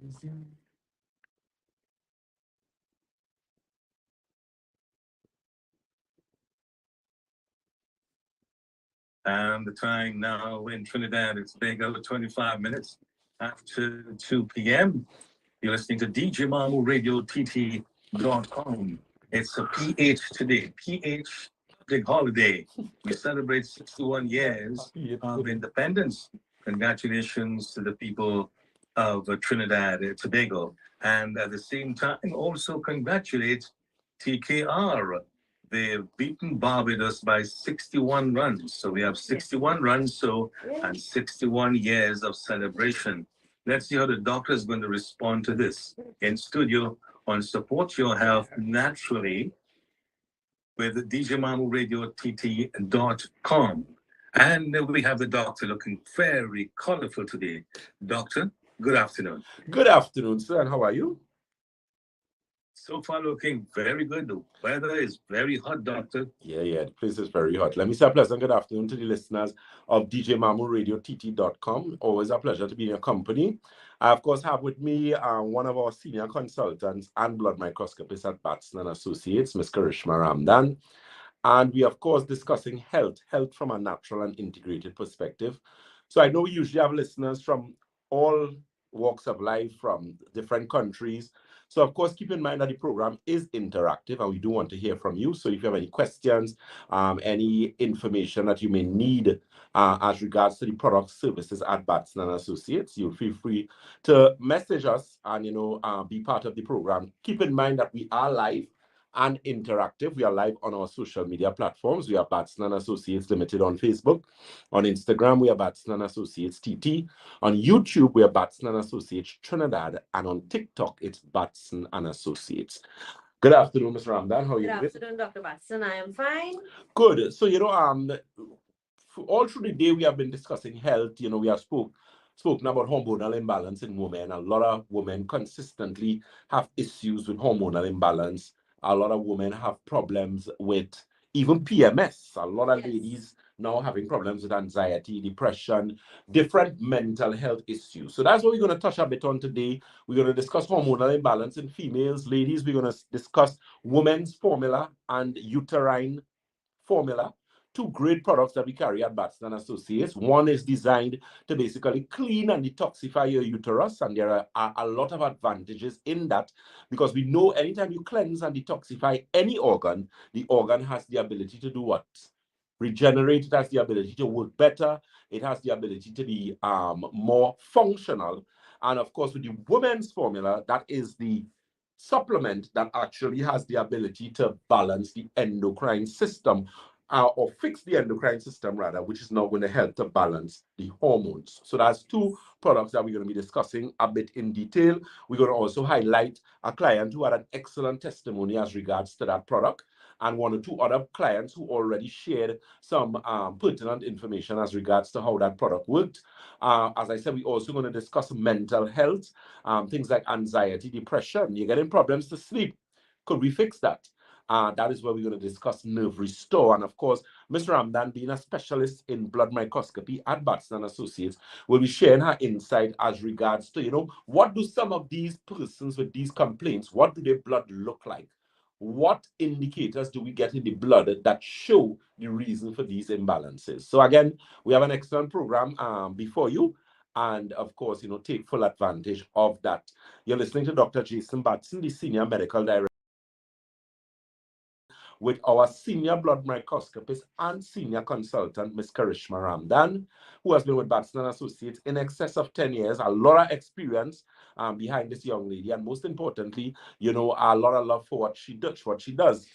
And the time now in Trinidad is big over 25 minutes after 2 p.m. You're listening to DJ Mamu Radio TT.com. It's a PH today. PH Big Holiday. We celebrate 61 years of independence. Congratulations to the people of Trinidad and Tobago. And at the same time, also congratulate TKR. They've beaten Barbados by 61 runs. So we have 61 runs, and 61 years of celebration. Let's see how the doctor is going to respond to this. In studio on Support Your Health Naturally with DJMamuRadio.TT.com. And we have the doctor looking very colorful today. Doctor, good afternoon. Good afternoon, sir. And how are you? So far, looking very good. The weather is very hot, doctor. Yeah, the place is very hot. Let me say a pleasant good afternoon to the listeners of DJMamuRadio.TT.com. Always a pleasure to be in your company. I, of course, have with me one of our senior consultants and blood microscopist at Batson and Associates, Ms. Karishma Ramdan. And we, of course, discussing health from a natural and integrated perspective. So I know we usually have listeners from all walks of life, from different countries. So, of course, keep in mind that the program is interactive and we do want to hear from you. So if you have any questions, any information that you may need as regards to the products, services at Batson and Associates, you feel free to message us and, be part of the program. Keep in mind that we are live and interactive. We are live on our social media platforms. We are Batson and Associates Limited on Facebook. On Instagram, we are Batson and Associates TT. On YouTube, we are Batson and Associates Trinidad. And on TikTok, it's Batson and Associates. Good afternoon, Ms. Ramdan. How are you? Good afternoon, Dr. Batson. I am fine. Good. So, all through the day, we have been discussing health. We have spoken about hormonal imbalance in women. A lot of women consistently have issues with hormonal imbalance. A lot of women have problems with even PMS. A lot of ladies now having problems with anxiety, depression, different mental health issues. So that's what we're going to touch a bit on today. We're going to discuss hormonal imbalance in females. Ladies, we're going to discuss women's formula and uterine formula. Two great products that we carry at Batson and Associates. One is designed to basically clean and detoxify your uterus, and there are a lot of advantages in that because we know anytime you cleanse and detoxify any organ, the organ has the ability to do what? Regenerate. It has the ability to work better. It has the ability to be more functional. And of course, with the women's formula, that is the supplement that actually has the ability to balance the endocrine system or fix the endocrine system rather, which is now going to help to balance the hormones. So that's two products that we're going to be discussing a bit in detail. We're going to also highlight a client who had an excellent testimony as regards to that product, and one or two other clients who already shared some pertinent information as regards to how that product worked. As I said, we're also going to discuss mental health, things like anxiety, depression. You're getting problems to sleep. Could we fix that? That is where we're going to discuss nerve restore. And of course, Ms. Ramdan, being a specialist in blood microscopy at Batson and Associates, will be sharing her insight as regards to, what do some of these persons with these complaints, what do their blood look like? What indicators do we get in the blood that show the reason for these imbalances? So again, we have an excellent program before you. And of course, take full advantage of that. You're listening to Dr. Jason Batson, the Senior Medical Director, with our senior blood microscopist and senior consultant, Ms. Karishma Ramdan, who has been with Batson and Associates in excess of 10 years, a lot of experience behind this young lady, and most importantly, a lot of love for what she does.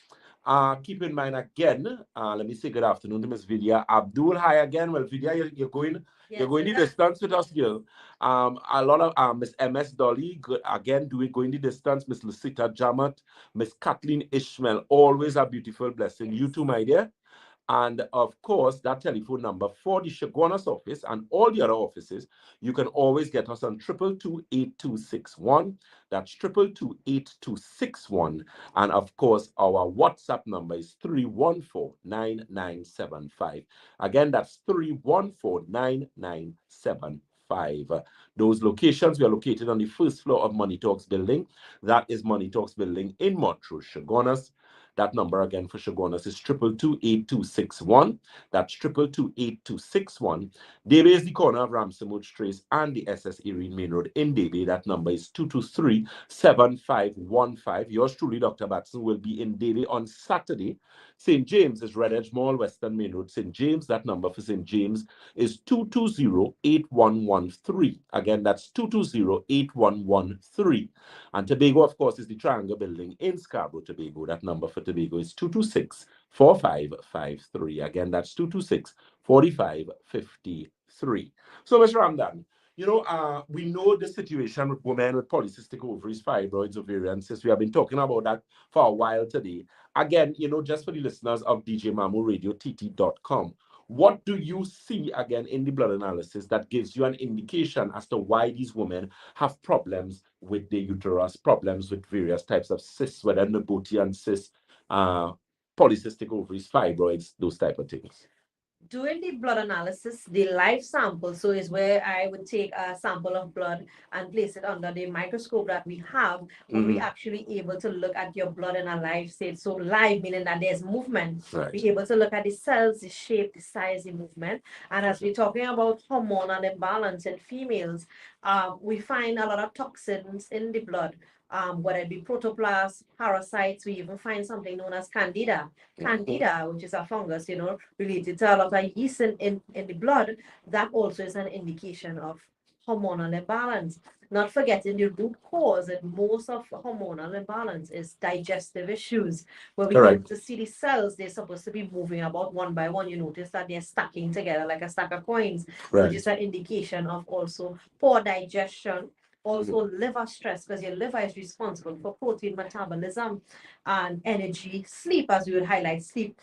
Keep in mind again, let me say good afternoon to Miss Vidya Abdul. Hi again. Well, Vidya, you're going the distance with us, girl. A lot of Miss MS Dolly, again, going the distance. Miss Lucita Jamat, Miss Kathleen Ishmael, always a beautiful blessing. You too, my dear. And of course, that telephone number for the Shaguanas office and all the other offices, you can always get us on 222-8261. That's 222-8261. And of course, our WhatsApp number is 314-9975. Again, that's 314-9975. 485. Those locations, we are located on the first floor of Money Talks building. That is Money Talks building in Montrose, Chaguanas. That number again for Chaguanas is 222-8261. That's 222-8261. Debe is the corner of Ramsey Trace and the SS Erin Main Road in Debe. That number is 223-7515. Yours truly, Dr. Batson, will be in Debe on Saturday. St. James is Red Edge Mall, Western Main Road, St. James. That number for St. James is 220-8113. Again, that's 220-8113. And Tobago, of course, is the Triangle Building in Scarborough, Tobago. That number for Tobago is 226-4553. Again, that's 226-4553. So, Mr. Ramdan, we know the situation with women with polycystic ovaries, fibroids, ovarian cysts. We have been talking about that for a while today. Again, just for the listeners of djmamuradiott.com, what do you see again in the blood analysis that gives you an indication as to why these women have problems with the uterus, problems with various types of cysts, whether Nabotian cysts, polycystic ovaries, fibroids, those type of things? Doing the blood analysis, the live sample, so is where I would take a sample of blood and place it under the microscope that we have, where we actually able to look at your blood in a live state. So live meaning that there's movement. Right. We're able to look at the cells, the shape, the size, the movement. And as we're talking about hormonal imbalance in females, we find a lot of toxins in the blood. Whether it be protoplasts, parasites, we even find something known as candida. Candida, which is a fungus, related to a lot of yeast in the blood. That also is an indication of hormonal imbalance. Not forgetting the root cause in most of hormonal imbalance is digestive issues, where we get to see the cells, they're supposed to be moving about one by one. You notice that they're stacking together like a stack of coins, which is an indication of also poor digestion. Also liver stress, because your liver is responsible for protein metabolism and energy, sleep, as we would highlight sleep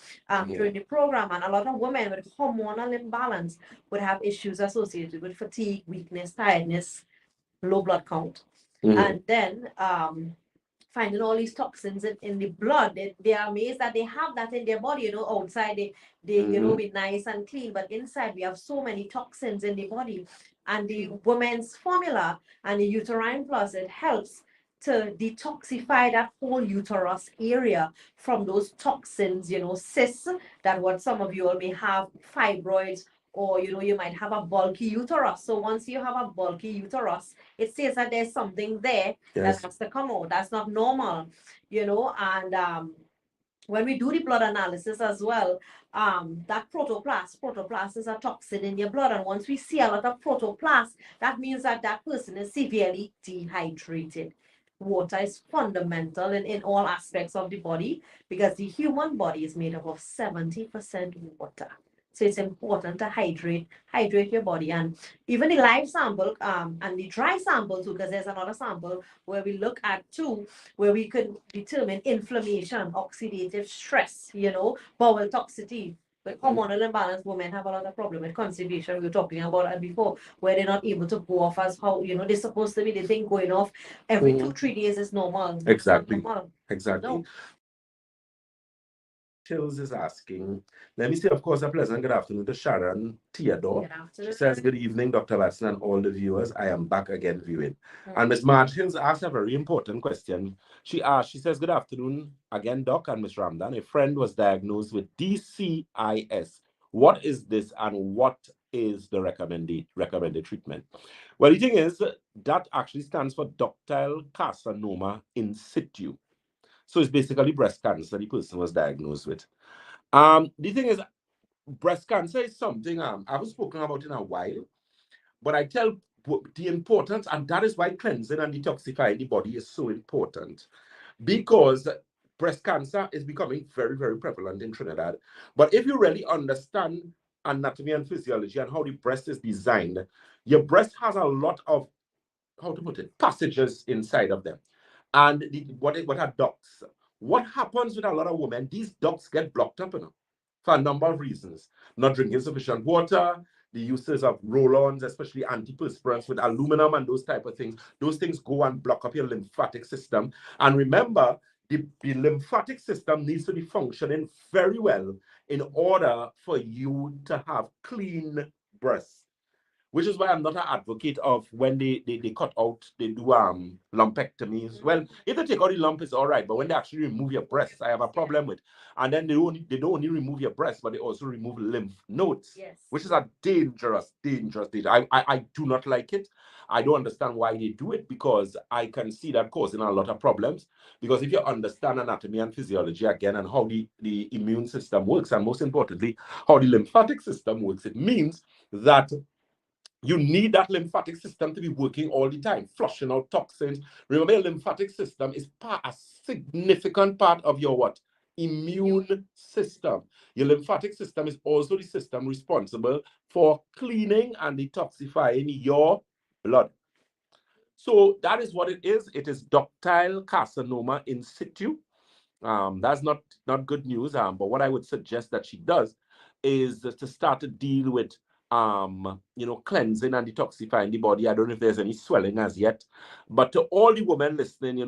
during the program. And a lot of women with hormonal imbalance would have issues associated with fatigue, weakness, tiredness, low blood count. And then finding all these toxins in the blood. They are amazed that they have that in their body. Outside they be nice and clean, but inside we have so many toxins in the body. And the woman's formula and the uterine plus, it helps to detoxify that whole uterus area from those toxins, cysts, that what some of you all may have, fibroids, or you might have a bulky uterus. So once you have a bulky uterus, it says that there's something there that has to come out. That's not normal, and when we do the blood analysis as well, that protoplast is a toxin in your blood. And once we see a lot of protoplast, that means that that person is severely dehydrated. Water is fundamental in all aspects of the body, because the human body is made up of 70% water. So it's important to hydrate your body. And even the live sample and the dry sample too, because there's another sample where we look at too, where we could determine inflammation, oxidative stress, bowel toxicity. With hormonal imbalance, women have a lot of problem with constipation. We were talking about it before, where they're not able to go off as how, they're supposed to be. They think going off every 2-3 days is normal. Exactly. Normal. Exactly. No. Chills is asking, let me say, of course, a pleasant good afternoon to Sharon Theodore. Good afternoon. She says, good evening, Dr. Batson and all the viewers. I am back again viewing. And Ms. Marge Hills asked a very important question. She says, good afternoon again, Doc and Ms. Ramdan. A friend was diagnosed with DCIS. What is this and what is the recommended treatment? Well, the thing is, that actually stands for ductal carcinoma in situ. So it's basically breast cancer the person was diagnosed with. The thing is, breast cancer is something I haven't spoken about in a while, but I tell the importance, and that is why cleansing and detoxifying the body is so important, because breast cancer is becoming very, very prevalent in Trinidad. But if you really understand anatomy and physiology and how the breast is designed, your breast has a lot of, how to put it, passages inside of them. And what are ducts? What happens with a lot of women, these ducts get blocked up for a number of reasons. Not drinking sufficient water, the uses of roll-ons, especially antiperspirants with aluminum and those type of things. Those things go and block up your lymphatic system. And remember, the lymphatic system needs to be functioning very well in order for you to have clean breasts. which is why I'm not an advocate of when they cut out, they do lumpectomies. Well, if they take out the lump, it's all right, but when they actually remove your breasts, I have a problem with. And then they don't only remove your breast, but they also remove lymph nodes, which is a dangerous. I do not like it. I don't understand why they do it, because I can see that causing a lot of problems. Because if you understand anatomy and physiology again, and how the immune system works, and most importantly, how the lymphatic system works, it means that you need that lymphatic system to be working all the time, flushing out toxins. Remember, your lymphatic system is a significant part of your what? Immune system. Your lymphatic system is also the system responsible for cleaning and detoxifying your blood. So that is what it is. It is ductile carcinoma in situ. That's not good news. But what I would suggest that she does is to start to deal with cleansing and detoxifying the body. I don't know if there's any swelling as yet, but to all the women listening,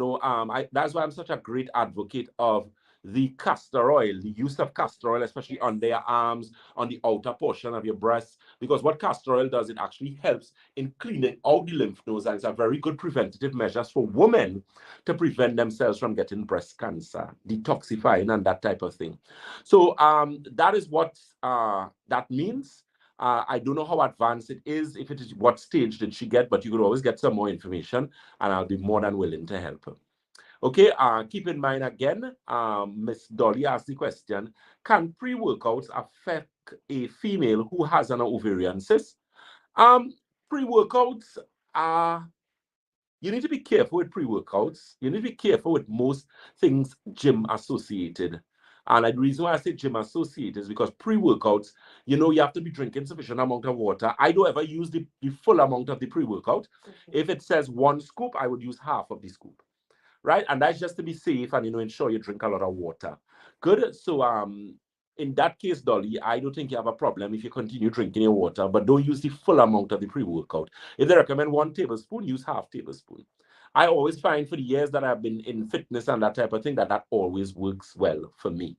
that's why I'm such a great advocate of the castor oil, the use of castor oil, especially on their arms, on the outer portion of your breasts, because what castor oil does, it actually helps in cleaning out the lymph nodes, and it's a very good preventative measures for women to prevent themselves from getting breast cancer, detoxifying, and that type of thing. So that is what that means. I don't know how advanced it is, if it is, what stage did she get, but you could always get some more information, and I'll be more than willing to help her. Okay, keep in mind again, Miss Dolly asked the question, can pre-workouts affect a female who has an ovarian cyst? Pre-workouts are, you need to be careful with pre-workouts. You need to be careful with most things gym associated. And the reason why I say gym associated is because pre-workouts, you have to be drinking sufficient amount of water. I don't ever use the full amount of the pre-workout. If it says 1 scoop, I would use half of the scoop. Right? And that's just to be safe and, ensure you drink a lot of water. Good. So in that case, Dolly, I don't think you have a problem if you continue drinking your water, but don't use the full amount of the pre-workout. If they recommend 1 tablespoon, use half tablespoon. I always find for the years that I've been in fitness and that type of thing, that always works well for me.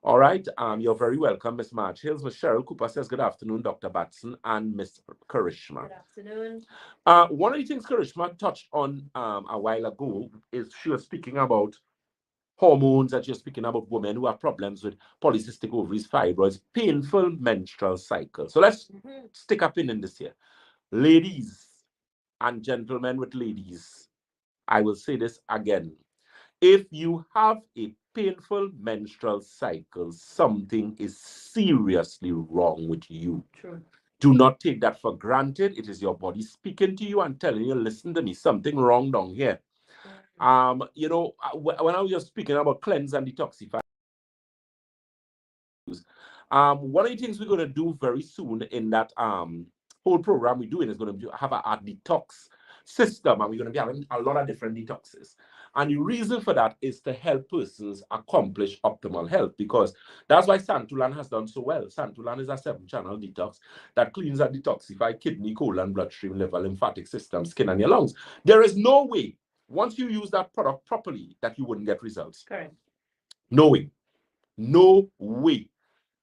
All right. You're very welcome, Miss Marge Hills. Miss Cheryl Cooper says, good afternoon, Dr. Batson and Miss Karishma. Good afternoon. One of the things Karishma touched on a while ago is she was speaking about hormones, and she was speaking about women who have problems with polycystic ovaries, fibroids, painful menstrual cycle. So let's stick a pin in this here. Ladies and gentlemen with ladies, I will say this again. If you have a painful menstrual cycle, something is seriously wrong with you. True. Do not take that for granted. It is your body speaking to you and telling you, listen to me, something wrong down here. When I was just speaking about cleanse and detoxify, one of the things we're going to do very soon in that whole program we're doing is going to have a detox system, and we're going to be having a lot of different detoxes. And the reason for that is to help persons accomplish optimal health, because that's why Santulan has done so well. Santulan is a 7-channel detox that cleans and detoxifies kidney, colon, bloodstream, liver, lymphatic system, skin, and your lungs. There is no way, once you use that product properly, that you wouldn't get results. Correct. No way. No way.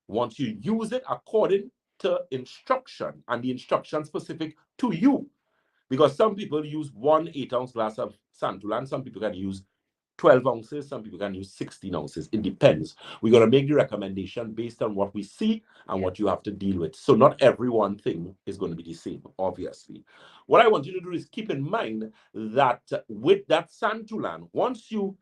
Once you use it according to instruction, and the instruction specific to you, because some people use 1 8-ounce glass of Santulan, some people can use 12 ounces, some people can use 16 ounces. It depends. We're going to make the recommendation based on what we see and what you have to deal with. So not every one thing is going to be the same, obviously. What I want you to do is keep in mind that with that Santulan, once you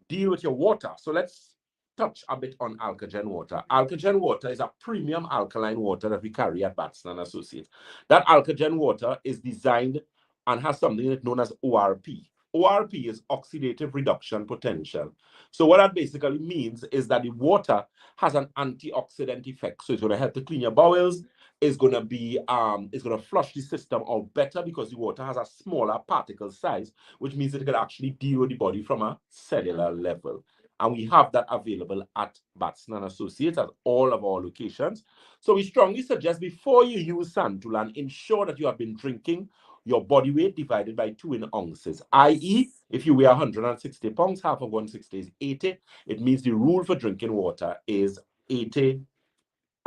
deal with your water, so let's touch a bit on Alkagen water. Alkagen water is a premium alkaline water that we carry at Batson & Associates. That Alkagen water is designed and has something known as ORP. ORP is oxidative reduction potential. So what that basically means is that the water has an antioxidant effect. So it's going to help to clean your bowels. It's going to be, it's going to flush the system out better because the water has a smaller particle size, which means it can actually deal with the body from a cellular level. And we have that available at Batson & Associates at all of our locations. So we strongly suggest before you use Santulan, ensure that you have been drinking your body weight divided by 2 in ounces, i.e., if you weigh 160 pounds, half of 160 is 80. It means the rule for drinking water is 80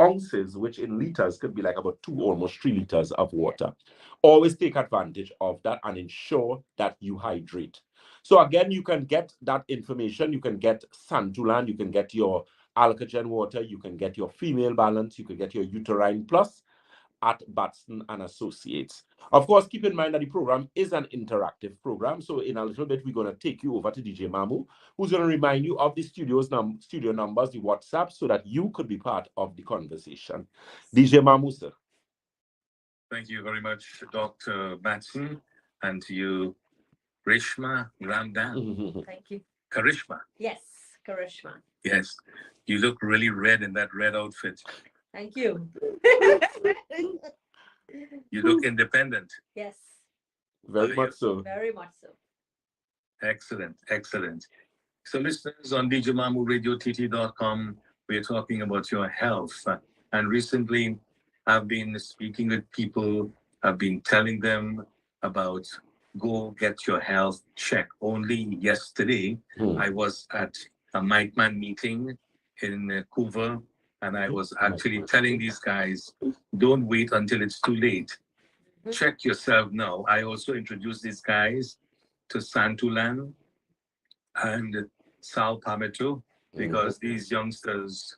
ounces, which in liters could be like about 2, almost 3 liters of water. Always take advantage of that and ensure that you hydrate. So again, you can get that information. You can get Santulan, you can get your Alkagen water, you can get your female balance, you can get your uterine plus at Batson and Associates. Of course, keep in mind that the program is an interactive program. So in a little bit, we're going to take you over to DJ Mamu, who's going to remind you of the studio numbers, the WhatsApp, so that you could be part of the conversation. DJ Mamu, sir. Thank you very much, Dr. Batson, and to you, Rishma Ramdan. Thank you. Karishma. Yes, Karishma. Yes, you look really red in that red outfit. Thank you. You look independent. Yes. Very much so. Very much so. Excellent, excellent. So listeners, on djmamuradiott.com, we're talking about your health. And recently, I've been speaking with people. I've been telling them about go get your health check. Only yesterday, I was at a Mike Man meeting in Vancouver, and I was actually telling these guys, don't wait until it's too late. Check yourself now. I also introduced these guys to Santulan and Sal Palmetto, because these youngsters,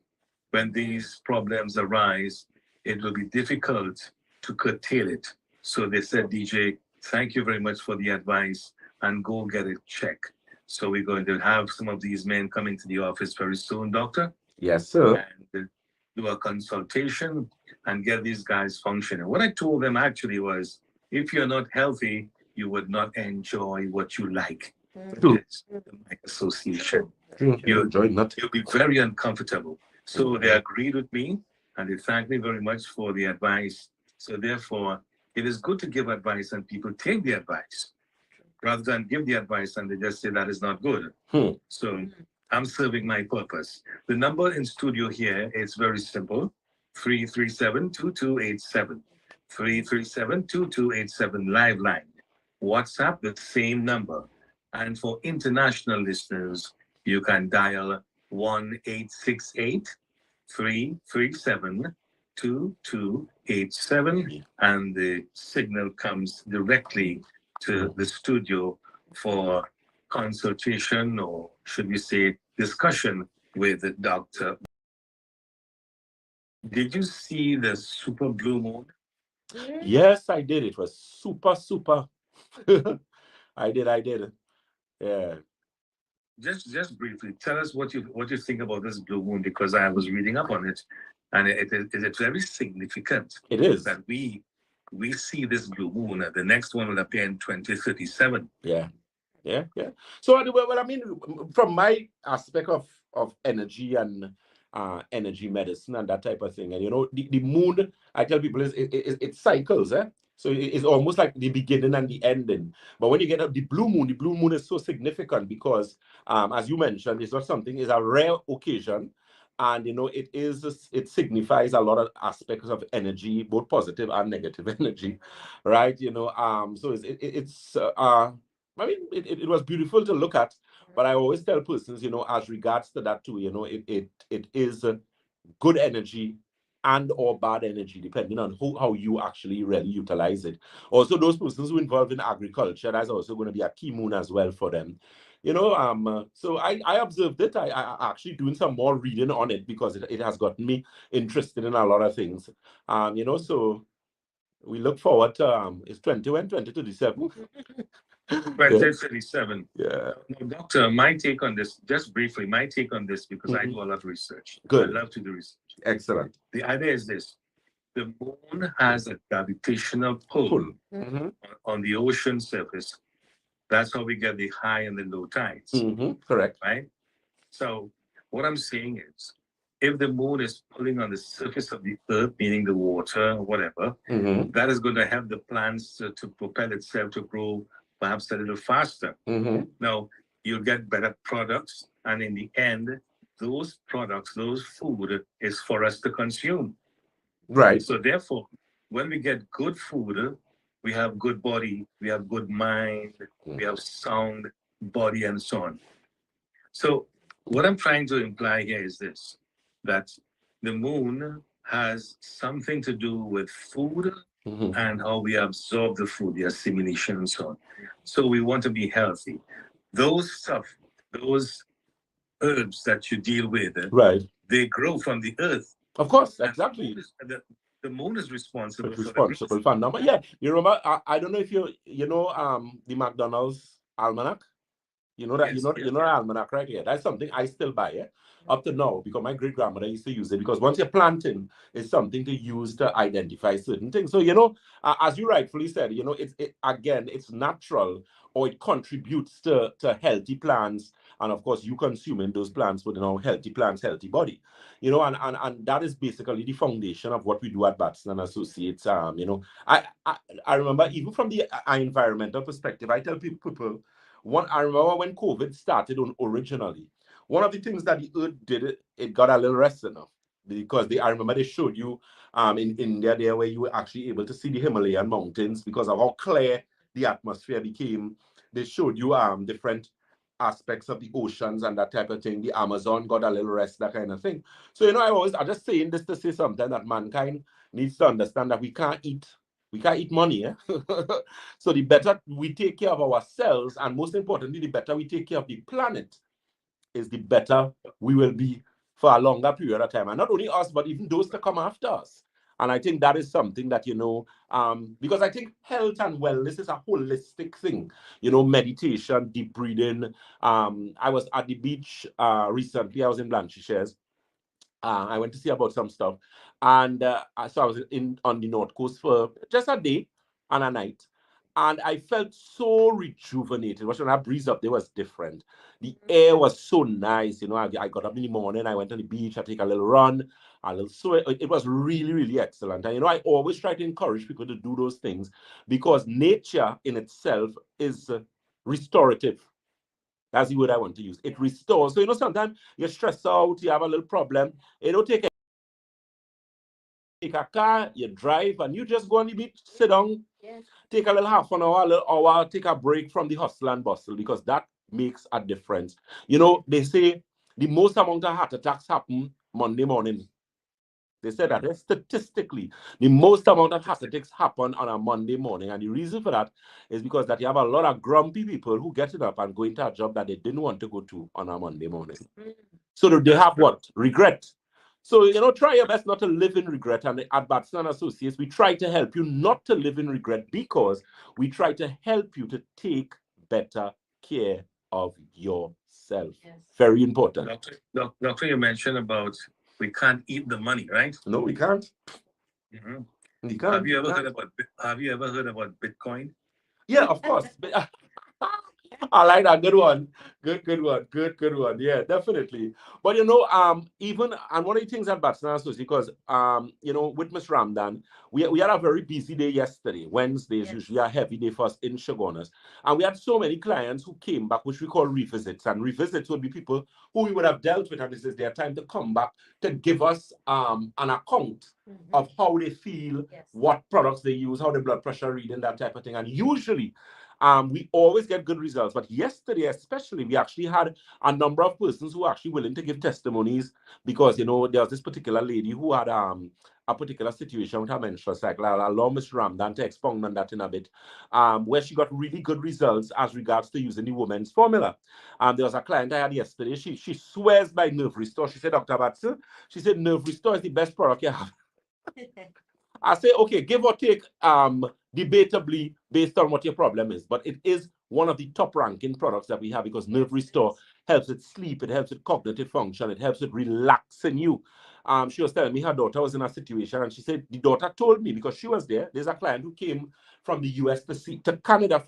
when these problems arise, it will be difficult to curtail it. So they said, DJ, thank you very much for the advice, and go get it checked. So we're going to have some of these men coming to the office very soon, doctor. Yes, sir. And do a consultation and get these guys functioning. What I told them actually was, if you're not healthy, you would not enjoy what you like. It's my association. You'll be very uncomfortable. So they agreed with me, and they thanked me very much for the advice. So therefore, it is good to give advice and people take the advice, rather than give the advice and they just say that is not good. So I'm serving my purpose. The number in studio here is very simple, 337-2287. 337-2287 live line. WhatsApp, the same number. And for international listeners, you can dial 1-868-337-2287, and the signal comes directly to the studio for consultation, or should we say discussion with the doctor. Did you see the super blue moon? Yes, I did. It was super, super. I did. Yeah. Just briefly, tell us what you think about this blue moon, because I was reading up on it, and it's very significant. It is that we see this blue moon. The next one will appear in 2037. Yeah. So well, I mean, from my aspect of energy and energy medicine and that type of thing, and the moon, I tell people, it cycles, so it's almost like the beginning and the ending. But when you get up the blue moon is so significant because, as you mentioned, it's not something, it's a rare occasion, and it signifies a lot of aspects of energy, both positive and negative energy, right? So it's I mean, it was beautiful to look at, but I always tell persons, as regards to that too, it is good energy and or bad energy, depending on how you actually really utilize it. Also, those persons who are involved in agriculture, that's also going to be a key moon as well for them. So I observed it. I actually doing some more reading on it because it has gotten me interested in a lot of things. So we look forward to it's 2027. 2037. Yeah. Now, doctor, my take on this, just briefly, because I do a lot of research. Good. I love to do research. Excellent. The idea is this: the moon has a gravitational pull on the ocean surface. That's how we get the high and the low tides. Correct. Right? So what I'm saying is, if the moon is pulling on the surface of the earth, meaning the water, whatever, that is going to help the plants to propel itself to grow perhaps a little faster. Now, you'll get better products, and in the end, those products, those food is for us to consume. Right. So therefore, when we get good food, we have good body, we have good mind, we have sound body, and so on. So what I'm trying to imply here is this, that the moon has something to do with food Mhm. and how we absorb the food, the assimilation and so on. So we want to be healthy. Those stuff, those herbs that you deal with, Right. they grow from the earth. Of course, And exactly. the moon is responsible It's for the growth. responsible for number. Yeah, you remember? I don't know if you know the McDonald's almanac. You know that Yes, you know the almanac, right? Yeah, that's something I still buy. Yeah, up to now because my great grandmother used to use it because once you're planting, it's something to use to identify certain things. So as you rightfully said, again, it's natural or it contributes to healthy plants, and of course, you consuming those plants with healthy plants, healthy body. And that is basically the foundation of what we do at Batson and Associates. I remember even from the environmental perspective, I tell people I remember when COVID started originally, one of the things that the Earth did, it got a little resting of because I remember they showed you in India there where you were actually able to see the Himalayan mountains because of how clear the atmosphere became. They showed you different aspects of the oceans and that type of thing. The Amazon got a little rest, that kind of thing. So I'm just saying this to say something that mankind needs to understand that we can't eat money. Eh? So the better we take care of ourselves, and most importantly, the better we take care of the planet, is the better we will be for a longer period of time. And not only us, but even those that come after us. And I think that is something that, because I think health and wellness is a holistic thing. Meditation, deep breathing. I was at the beach recently. I was in Blanchisseuse. I went to see about some stuff, and so I was on the North Coast for just a day and a night, and I felt so rejuvenated. When I breezed up there was different. The air was so nice. I got up in the morning, I went to the beach, I take a little run, a little swim. It was really, really excellent. And I always try to encourage people to do those things because nature in itself is restorative. That's the word I want to use. It restores. So, sometimes you're stressed out, you have a little problem. It don't take a car, you drive, and you just go on the beach, sit down, take a little half an hour, a little hour, take a break from the hustle and bustle, because that makes a difference. They say the most amount of heart attacks happen Monday morning. They said that statistically, the most amount of heart attacks happen on a Monday morning. And the reason for that is because that you have a lot of grumpy people who get up and go into a job that they didn't want to go to on a Monday morning. So they have what? Regret. So, try your best not to live in regret. And at Batson Associates, we try to help you not to live in regret because we try to help you to take better care of yourself. Yes. Very important. Doctor, you mentioned about we can't eat the money, right? No, we can't. Mhm. We can't. Have you ever heard about Bitcoin? Yeah, of course. I like that. Good one. Good one. Good one. Yeah, definitely. But even and one of the things at Batson is because with Miss Ramdan, we had a very busy day yesterday. Wednesday is usually a heavy day for us in Shogunas. And we had so many clients who came back, which we call revisits. And revisits would be people who we would have dealt with, and this is their time to come back to give us an account of how they feel, what products they use, how the blood pressure reading, that type of thing. And usually we always get good results. But yesterday, especially, we actually had a number of persons who were actually willing to give testimonies because, there was this particular lady who had a particular situation with her menstrual cycle. I'll allow Mr. Ramdan to expound on that in a bit, where she got really good results as regards to using the woman's formula. There was a client I had yesterday. She swears by Nerve Restore. She said, Dr. Batson, she said, Nerve Restore is the best product you have. I say, okay, give or take, debatably based on what your problem is, but it is one of the top ranking products that we have because Nerve Restore helps with sleep, it helps with cognitive function, it helps with relaxing you. She was telling me her daughter was in a situation, and she said the daughter told me because she was there. There's a client who came from the US to Canada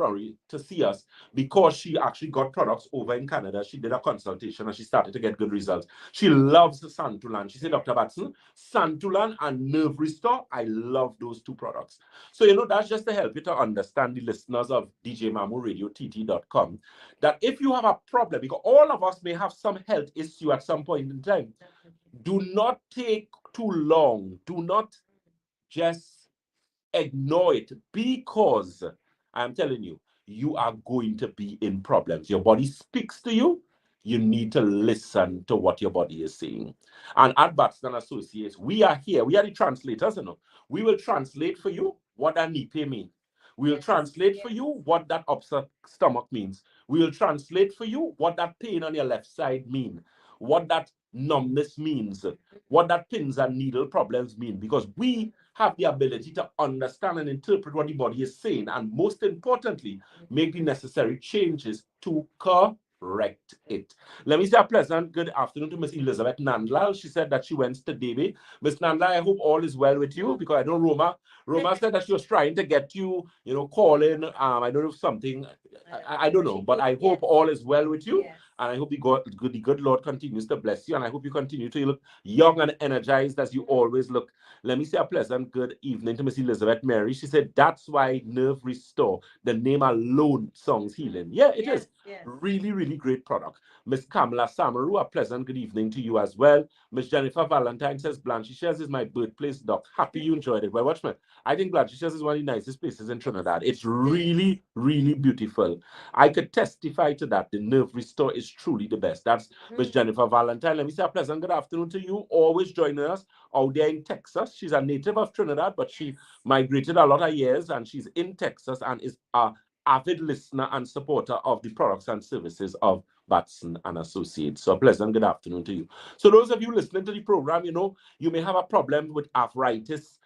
to see us because she actually got products over in Canada. She did a consultation and she started to get good results. She loves Santulan. She said, Dr. Batson, Santulan and Nerve Restore, I love those two products. So, that's just to help you to understand, the listeners of DJMamuRadioTT.com, that if you have a problem, because all of us may have some health issue at some point in time, do not take too long. Do not just ignore it, because I'm telling you, you are going to be in problems. Your body speaks to you. you need to listen to what your body is saying. And at Batson Associates, we are here. We are the translators, you know. We will translate for you what that knee pain means. We will translate for you what that upset stomach means. We will translate for you what that pain on your left side means, what that numbness means, what that pins and needle problems mean, because we have the ability to understand and interpret what the body is saying, and most importantly, make the necessary changes to correct it. Let me say a pleasant good afternoon to Miss Elizabeth Nandlal. She said that she went to Davy. Miss Nandlal, I hope all is well with you, because I know Roma said that she was trying to get you, calling. I don't know if something, I don't know, but I hope all is well with you. Yes. And I hope the good Lord continues to bless you. And I hope you continue to look young and energized as you always look. Let me say a pleasant good evening to Miss Elizabeth Mary. She said, that's why Nerve Restore, the name alone, songs healing. Yeah, it is. Yes. Really, really great product. Miss Kamala Samaru, a pleasant good evening to you as well. Miss Jennifer Valentine says, Blanche Shares is my birthplace, Doc. Happy you enjoyed it. Well, watchman, I think Blanche Shares is one of the nicest places in Trinidad. It's really, really beautiful. I could testify to that. The Nerve Restore is truly the best. That's Miss Jennifer Valentine. Let me say a pleasant good afternoon to you. Always joining us out there in Texas. She's a native of Trinidad, but she migrated a lot of years, and she's in Texas and is a avid listener and supporter of the products and services of Batson and Associates. So a pleasant good afternoon to you. So those of you listening to the program, you may have a problem with arthritis.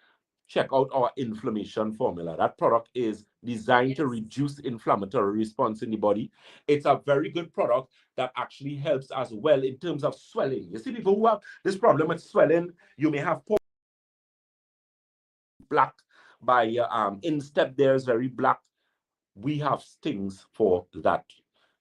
Check out our inflammation formula. That product is designed to reduce inflammatory response in the body. It's a very good product that actually helps as well in terms of swelling. You see, people who have this problem with swelling, you may have black by instep there is very black. We have things for that.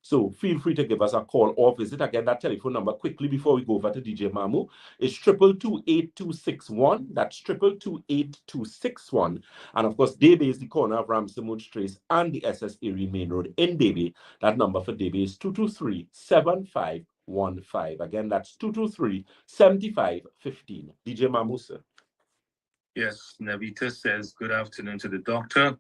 So feel free to give us a call or visit again that telephone number quickly before we go over to DJ Mamu. It's 222-8261. That's 222-8261. And of course, Davy is the corner of Ramsey Trace and the SS Erie Main Road in Davy. That number for Davy is 223-7515. Again, that's 223-7515. DJ Mamu, sir. Yes, Navita says, good afternoon to the doctor.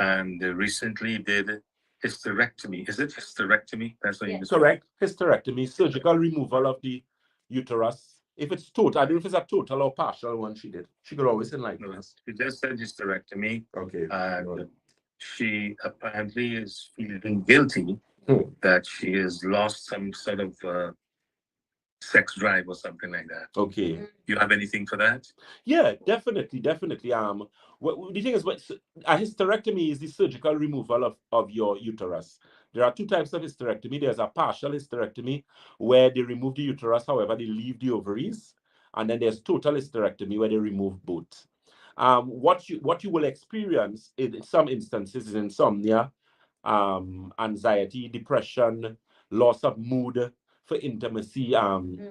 And recently did hysterectomy. Is it hysterectomy? That's what you describe. Correct. Hysterectomy, surgical removal of the uterus. If it's total, I don't know if it's a total or partial one she did. She could always enlighten us. She just said hysterectomy. Okay. And she apparently is feeling guilty that she has lost some sort of sex drive or something like that. Okay. You have anything for that? Yeah, definitely. The thing is, a hysterectomy is the surgical removal of your uterus. There are two types of hysterectomy. There's a partial hysterectomy where they remove the uterus, however, they leave the ovaries. And then there's total hysterectomy where they remove both. What you will experience in some instances is insomnia, anxiety, depression, loss of mood for intimacy,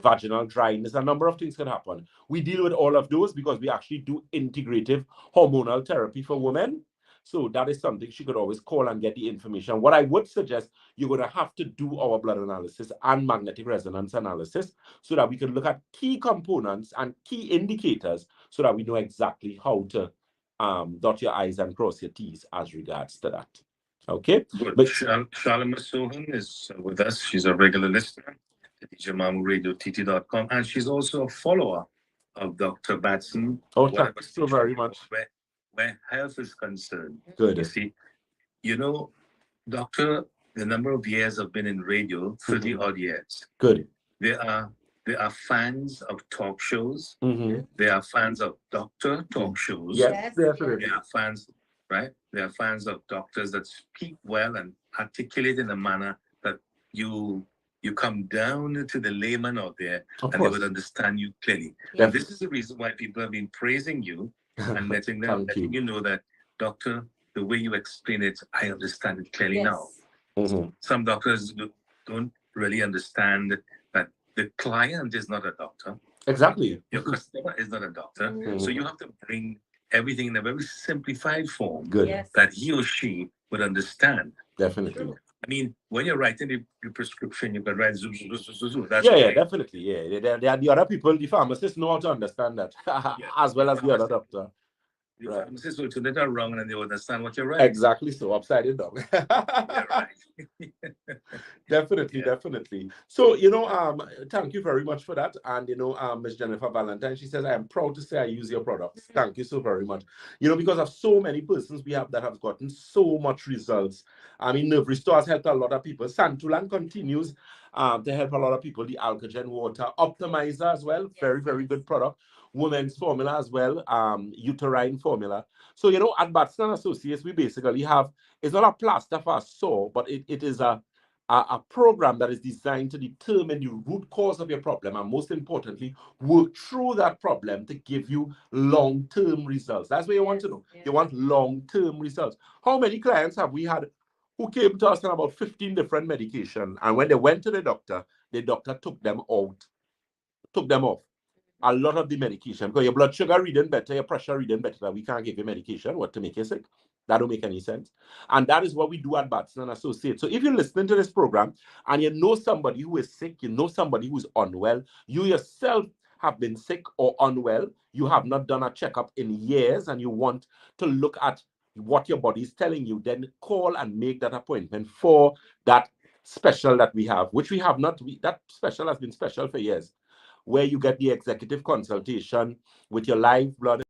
vaginal dryness. A number of things can happen. We deal with all of those because we actually do integrative hormonal therapy for women. So that is something she could always call and get the information. What I would suggest, you're going to have to do our blood analysis and magnetic resonance analysis so that we can look at key components and key indicators so that we know exactly how to dot your I's and cross your T's as regards to that. Okay. Good. But Shalima Sohan is with us. She's a regular listener at DJMamuRadio.tt.com, and she's also a follower of Dr. Batson. Oh, thank you so very much. Where health is concerned. Good. You see, Doctor, the number of years I've been in radio, 30 odd years. Good. There are fans of talk shows. There are fans of doctor talk shows. Yes, definitely. There are fans, right? There are fans of doctors that speak well and articulate in a manner that you come down to the layman out there and they will understand you clearly. Yeah. And this is the reason why people have been praising you and letting you know that, doctor, the way you explain it, I understand it clearly now. Some doctors don't really understand that the client is not a doctor. Exactly. Your customer is not a doctor. So you have to bring everything in a very simplified form that he or she would understand. Definitely. I mean, when you're writing the prescription, you can write zoom. That's definitely. Yeah. The other people, the pharmacists know how to understand that as well as the other doctor. The pharmacists will turn it around and they will understand what you're writing. Exactly so, upside it down. Yeah, right. Definitely, Yeah. definitely. So, you know, thank you very much for that. And, you know, Ms. Jennifer Valentine, she says, I am proud to say I use your products. Thank you so very much. You know, because of so many persons we have that have gotten so much results. I mean, Nerve Restore has helped a lot of people. Santulan continues to help a lot of people. The Alkagen Water Optimizer as well. Very, very good product. Women's formula as well. Uterine formula. So, you know, at Batson Associates, we basically have, it's not a plaster for a sore, but it is a program that is designed to determine the root cause of your problem and, most importantly, work through that problem to give you long-term results. That's what you want to know. You want long-term results. How many clients have we had who came to us on about 15 different medications, and when they went to the doctor took them off a lot of the medication, because your blood sugar reading better, your pressure reading better, we can't give you medication what to make you sick. That don't make any sense. And that is what we do at Batson and Associates. So if you're listening to this program and you know somebody who is sick, you know somebody who's unwell, you yourself have been sick or unwell, you have not done a checkup in years, and you want to look at what your body is telling you, then call and make that appointment for that special that we have, which we have not. That special has been special for years, where you get the executive consultation with your live blood,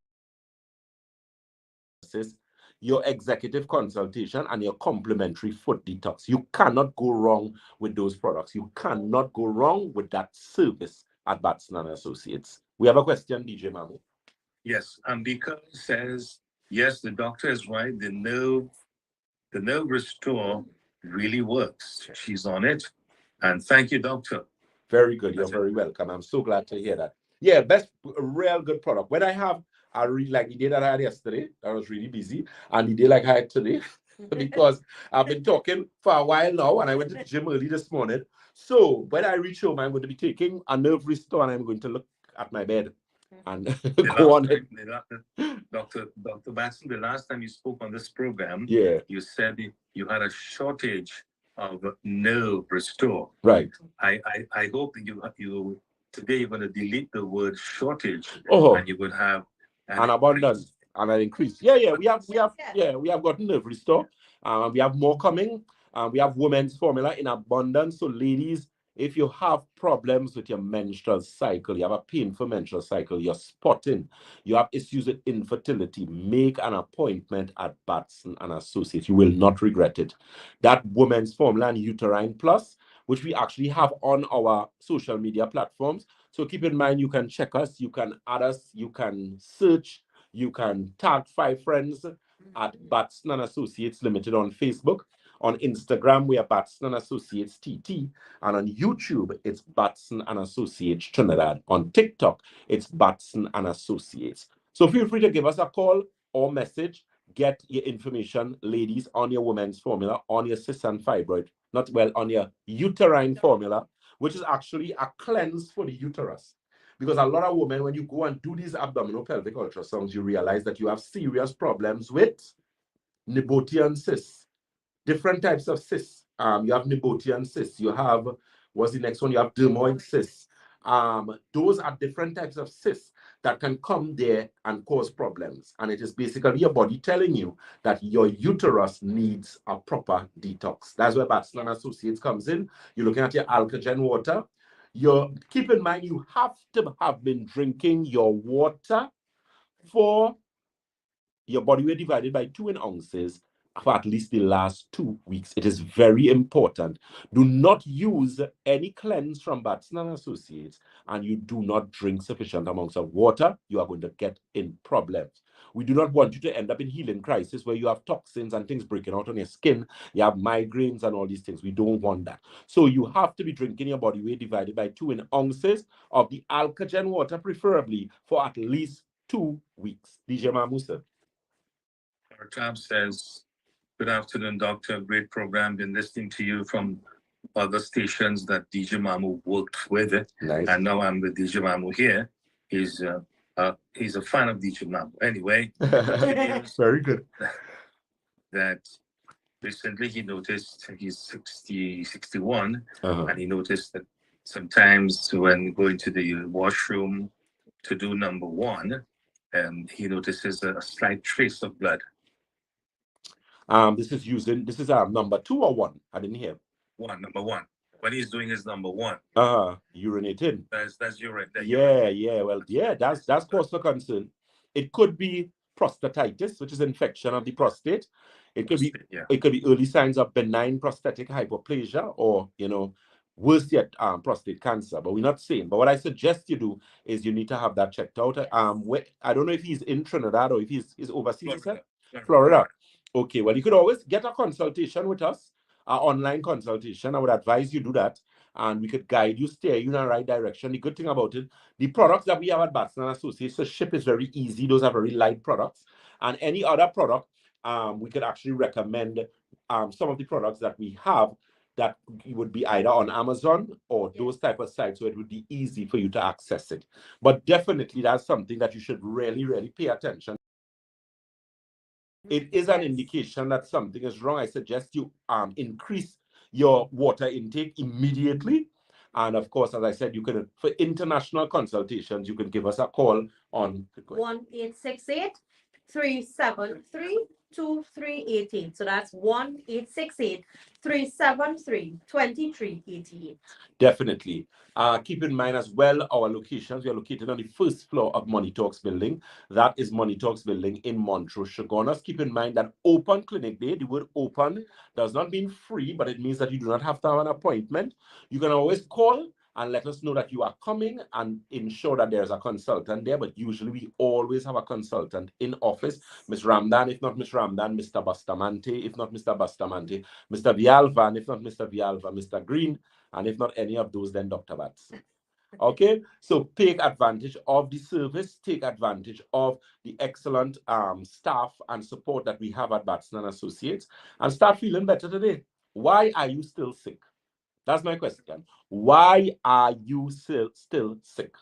your executive consultation, and your complimentary foot detox. You cannot go wrong with those products. You cannot go wrong with that service at Batson and Associates. We have a question, DJ Mamu. Yes, Ambika says, yes, the doctor is right. The nerve restore really works. She's on it. And thank you, doctor. Very good. You're very welcome. I'm so glad to hear that. Yeah, best real good product. When I have, I really like the day that I had yesterday, I was really busy, and the day like I had today, because I've been talking for a while now, and I went to the gym early this morning. So when I reach home, I'm going to be taking a nerve restore, and I'm going to look at my bed and go on it. Dr. Batson, the last time you spoke on this program, Yeah, you said you had a shortage of nerve restore. right. I hope that you today you're going to delete the word shortage Oh, and you would have an abundance and an increase. Yeah. We have gotten nerve restore. We have more coming. We have women's formula in abundance. So, ladies, if you have problems with your menstrual cycle, you have a painful menstrual cycle, you're spotting, you have issues with infertility, make an appointment at Batson and Associates. You will not regret it. That women's formula and uterine plus, which we actually have on our social media platforms. So keep in mind, you can check us, you can add us, you can search, you can tag 5 friends at Batson and Associates Limited on Facebook. On Instagram, we are Batson and Associates TT. And on YouTube, it's Batson and Associates Trinidad. On TikTok, it's Batson and Associates. So feel free to give us a call or message. Get your information, ladies, on your women's formula, on your cyst and fibroid, on your uterine formula, which is actually a cleanse for the uterus. Because a lot of women, when you go and do these abdominal pelvic ultrasounds, you realize that you have serious problems with Nibotian cysts, different types of cysts. You have Nibotian cysts. You have, what's the next one? You have dermoid cysts. Those are different types of cysts that can come there and cause problems. And it is basically your body telling you that your uterus needs a proper detox. That's where Batson and Associates comes in. You're looking at your Alkagen water. Keep in mind, you have to have been drinking your water for your body weight divided by 2 in ounces for at least the last 2 weeks. It is very important. Do not use any cleanse from Batson and Associates, and you do not drink sufficient amounts of water. You are going to get in problems. We do not want you to end up in healing crisis where you have toxins and things breaking out on your skin. You have migraines and all these things. We don't want that. So you have to be drinking your body weight divided by 2 in ounces of the Alkagen water, preferably for at least 2 weeks. DJ Mamusa. Our Tab says, good afternoon, doctor. Great program. Been listening to you from other stations that DJ Mamu worked with. Nice. And now I'm with DJ Mamu here. He's a fan of DJ Mamu. Anyway, very good. That recently he noticed he's 61, and he noticed that sometimes when going to the washroom to do number 1, he notices a slight trace of blood. This is number 2 or 1? I didn't hear. Number one. When he's doing his number one. Urinating. That's urine. That's cause for concern. It could be prostatitis, which is infection of the prostate. It could be early signs of benign prostatic hyperplasia, or worse yet, prostate cancer. But we're not saying. But what I suggest you do is you need to have that checked out. I don't know if he's in Trinidad or if he's overseas. Florida. Okay, well, you could always get a consultation with us, an online consultation. I would advise you do that, and we could guide you, steer you in the right direction. The good thing about it, the products that we have at Batson & Associates, the ship is very easy. Those are very light products. And any other product, we could actually recommend some of the products that we have that would be either on Amazon or those type of sites, so it would be easy for you to access it. But definitely that's something that you should really, really pay attention. It is an indication that something is wrong. I suggest you increase your water intake immediately. And of course, as I said, you can, for international consultations, you can give us a call on 1-868-373-2388. So that's 1-868-373-2388. Definitely. Keep in mind as well, our locations. We are located on the first floor of Money Talks building. That is Money Talks building in Montrose, Chaguanas. Keep in mind that open clinic day, the word open does not mean free, but it means that you do not have to have an appointment. You can always call and let us know that you are coming and ensure that there's a consultant there. But usually we always have a consultant in office. Ms. Ramdan, if not Ms. Ramdan, Mr. Bustamante, if not Mr. Bustamante, Mr. Vialva, and if not Mr. Vialva, Mr. Green, and if not any of those, then Dr. Batson. Okay, so take advantage of the service, take advantage of the excellent staff and support that we have at Batson & Associates, and start feeling better today. Why are you still sick? That's my question. Why are you still sick?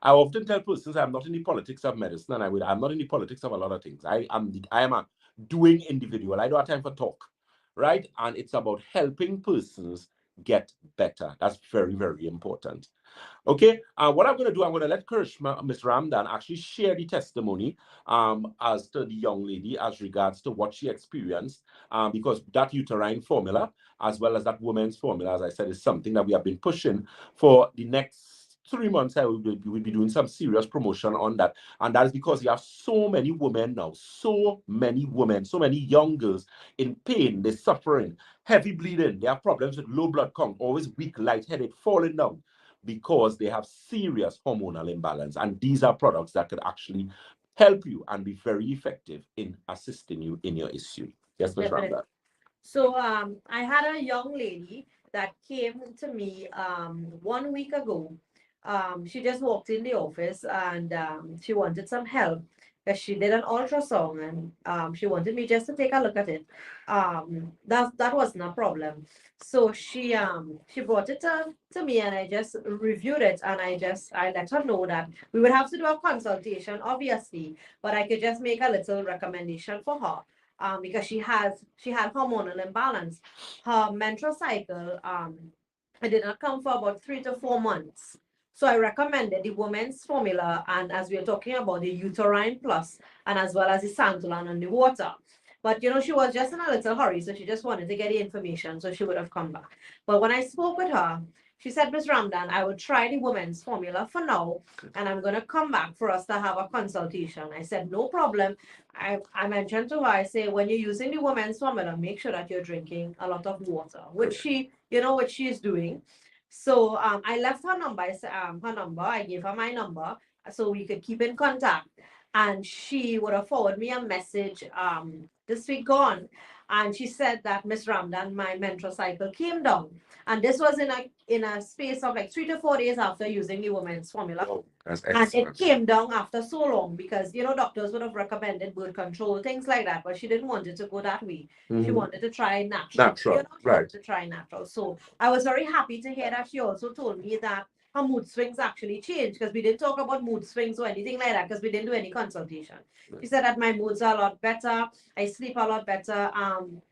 I often tell persons I'm not in the politics of medicine, and I'm not in the politics of a lot of things. I am a doing individual. I don't have time for talk, right? And it's about helping persons get better. That's very, very important. Okay, what I'm going to do, I'm going to let Karishma, Ms. Ramdan, actually share the testimony as to the young lady as regards to what she experienced, because that uterine formula, as well as that woman's formula, as I said, is something that we have been pushing for the next 3 months. I will be doing some serious promotion on that. And that is because you have so many women now, so many women, so many young girls in pain, they're suffering, heavy bleeding, they have problems with low blood count, always weak, lightheaded, falling down, because they have serious hormonal imbalance. And these are products that could actually help you and be very effective in assisting you in your issue. Yes, Ms. Ramda. So I had a young lady that came to me 1 week ago. She just walked in the office, and she wanted some help because she did an ultrasound, and she wanted me just to take a look at it. That wasn't a problem. So she brought it to me, and I just reviewed it, and I let her know that we would have to do a consultation, obviously, but I could just make a little recommendation for her. Because she had hormonal imbalance. Her menstrual cycle it did not come for about 3 to 4 months. So I recommended the woman's formula, and as we are talking about the uterine plus, and as well as the santolan and the water. But she was just in a little hurry, so she just wanted to get the information, so she would have come back. But when I spoke with her, she said, Ms. Ramdan, I would try the woman's formula for now, and I'm going to come back for us to have a consultation. I said, no problem. I mentioned to her, I say, when you're using the woman's formula, make sure that you're drinking a lot of water, which she is doing. So I left her number. I said, her number. I gave her my number so we could keep in contact. And she would have forwarded me a message this week gone. And she said that, Ms. Ramdan, my menstrual cycle came down. And this was in a space of like 3 to 4 days after using the woman's formula. Oh, that's excellent. And it came down after so long because, doctors would have recommended birth control, things like that. But she didn't want it to go that way. Mm-hmm. She wanted to try natural. She right. wanted to try natural. So I was very happy to hear that she also told me that her mood swings actually changed, because we didn't talk about mood swings or anything like that because we didn't do any consultation. She said that my moods are a lot better. I sleep a lot better.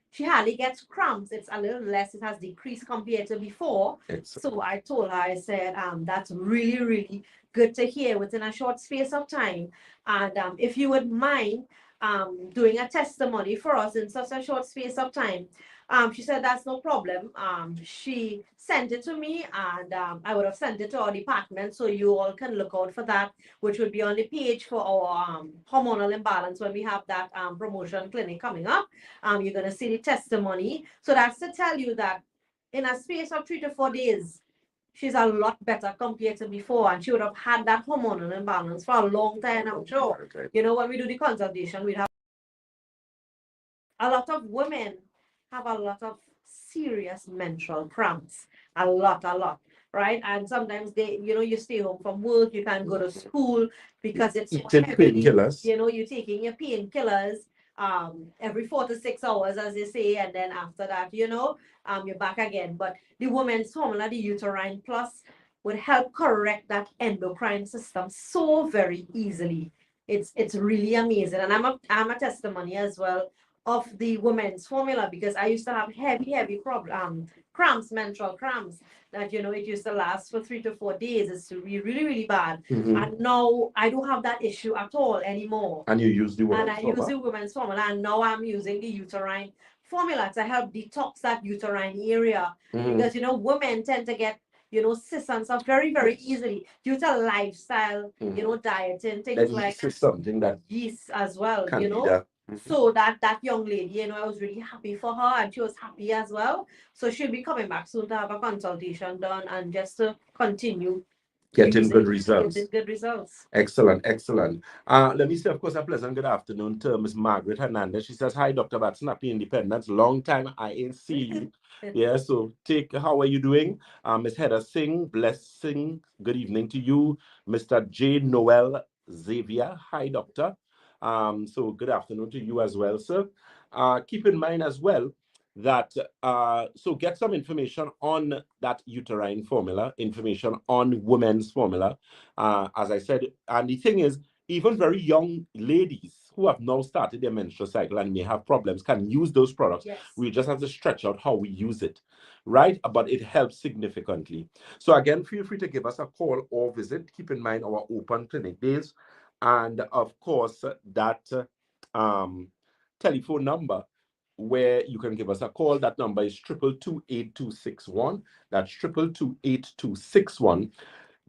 She hardly gets cramps. It's a little less. It has decreased compared to before. So I told her, I said, that's really, really good to hear within a short space of time. And if you would mind, doing a testimony for us in such a short space of time. She said that's no problem. She sent it to me, and I would have sent it to our department, so you all can look out for that, which will be on the page for our hormonal imbalance when we have that promotion clinic coming up. You're gonna see the testimony. So that's to tell you that in a space of 3 to 4 days, she's a lot better compared to before, and she would have had that hormonal imbalance for a long time, I'm sure. Okay. You know, when we do the consultation, we'd have a lot of women have a lot of serious menstrual cramps. A lot, right? And sometimes they, you know, you stay home from work, you can't go to school because it's so Eating heavy. painkillers. You know, you're taking your painkillers every 4 to 6 hours, as they say, and then after that, you know, you're back again. But the women's formula, the uterine plus, would help correct that endocrine system so very easily. It's really amazing. And I'm a testimony as well of the women's formula, because I used to have heavy problem cramps, menstrual cramps, that, you know, it used to last for 3 to 4 days. It's really bad. And now I don't have that issue at all anymore. And you use the And women's I use formula. the women's formula, and now I'm using the uterine formula to help detox that uterine area. Because, you know, women tend to get, you know, cysts and stuff very easily due to lifestyle, you know, dieting, things Then like this is something that yeast as well, you Candida. know. So that young lady, you know, I was really happy for her, and she was happy as well. So she'll be coming back soon to have a consultation done, and just to continue getting good results. getting good results. Excellent. Let me say, of course, a pleasant good afternoon to Miss Margaret Hernandez. She says, "Hi, Dr. Batson, happy Independence. Long time I ain't seen you." Yeah, so how are you doing? Miss Heather Singh, blessing. Good evening to you. Mr. J. Noel Xavier. Hi, doctor. So good afternoon to you as well, sir. Keep in mind as well that so get some information on that uterine formula, information on women's formula, as I said. And the thing is, even very young ladies who have now started their menstrual cycle and may have problems can use those products. Yes. We just have to stretch out how we use it, right? But it helps significantly. So again, feel free to give us a call or visit. Keep in mind our open clinic days, and of course that telephone number where you can give us a call. That number is 222-8261. That's 222-8261.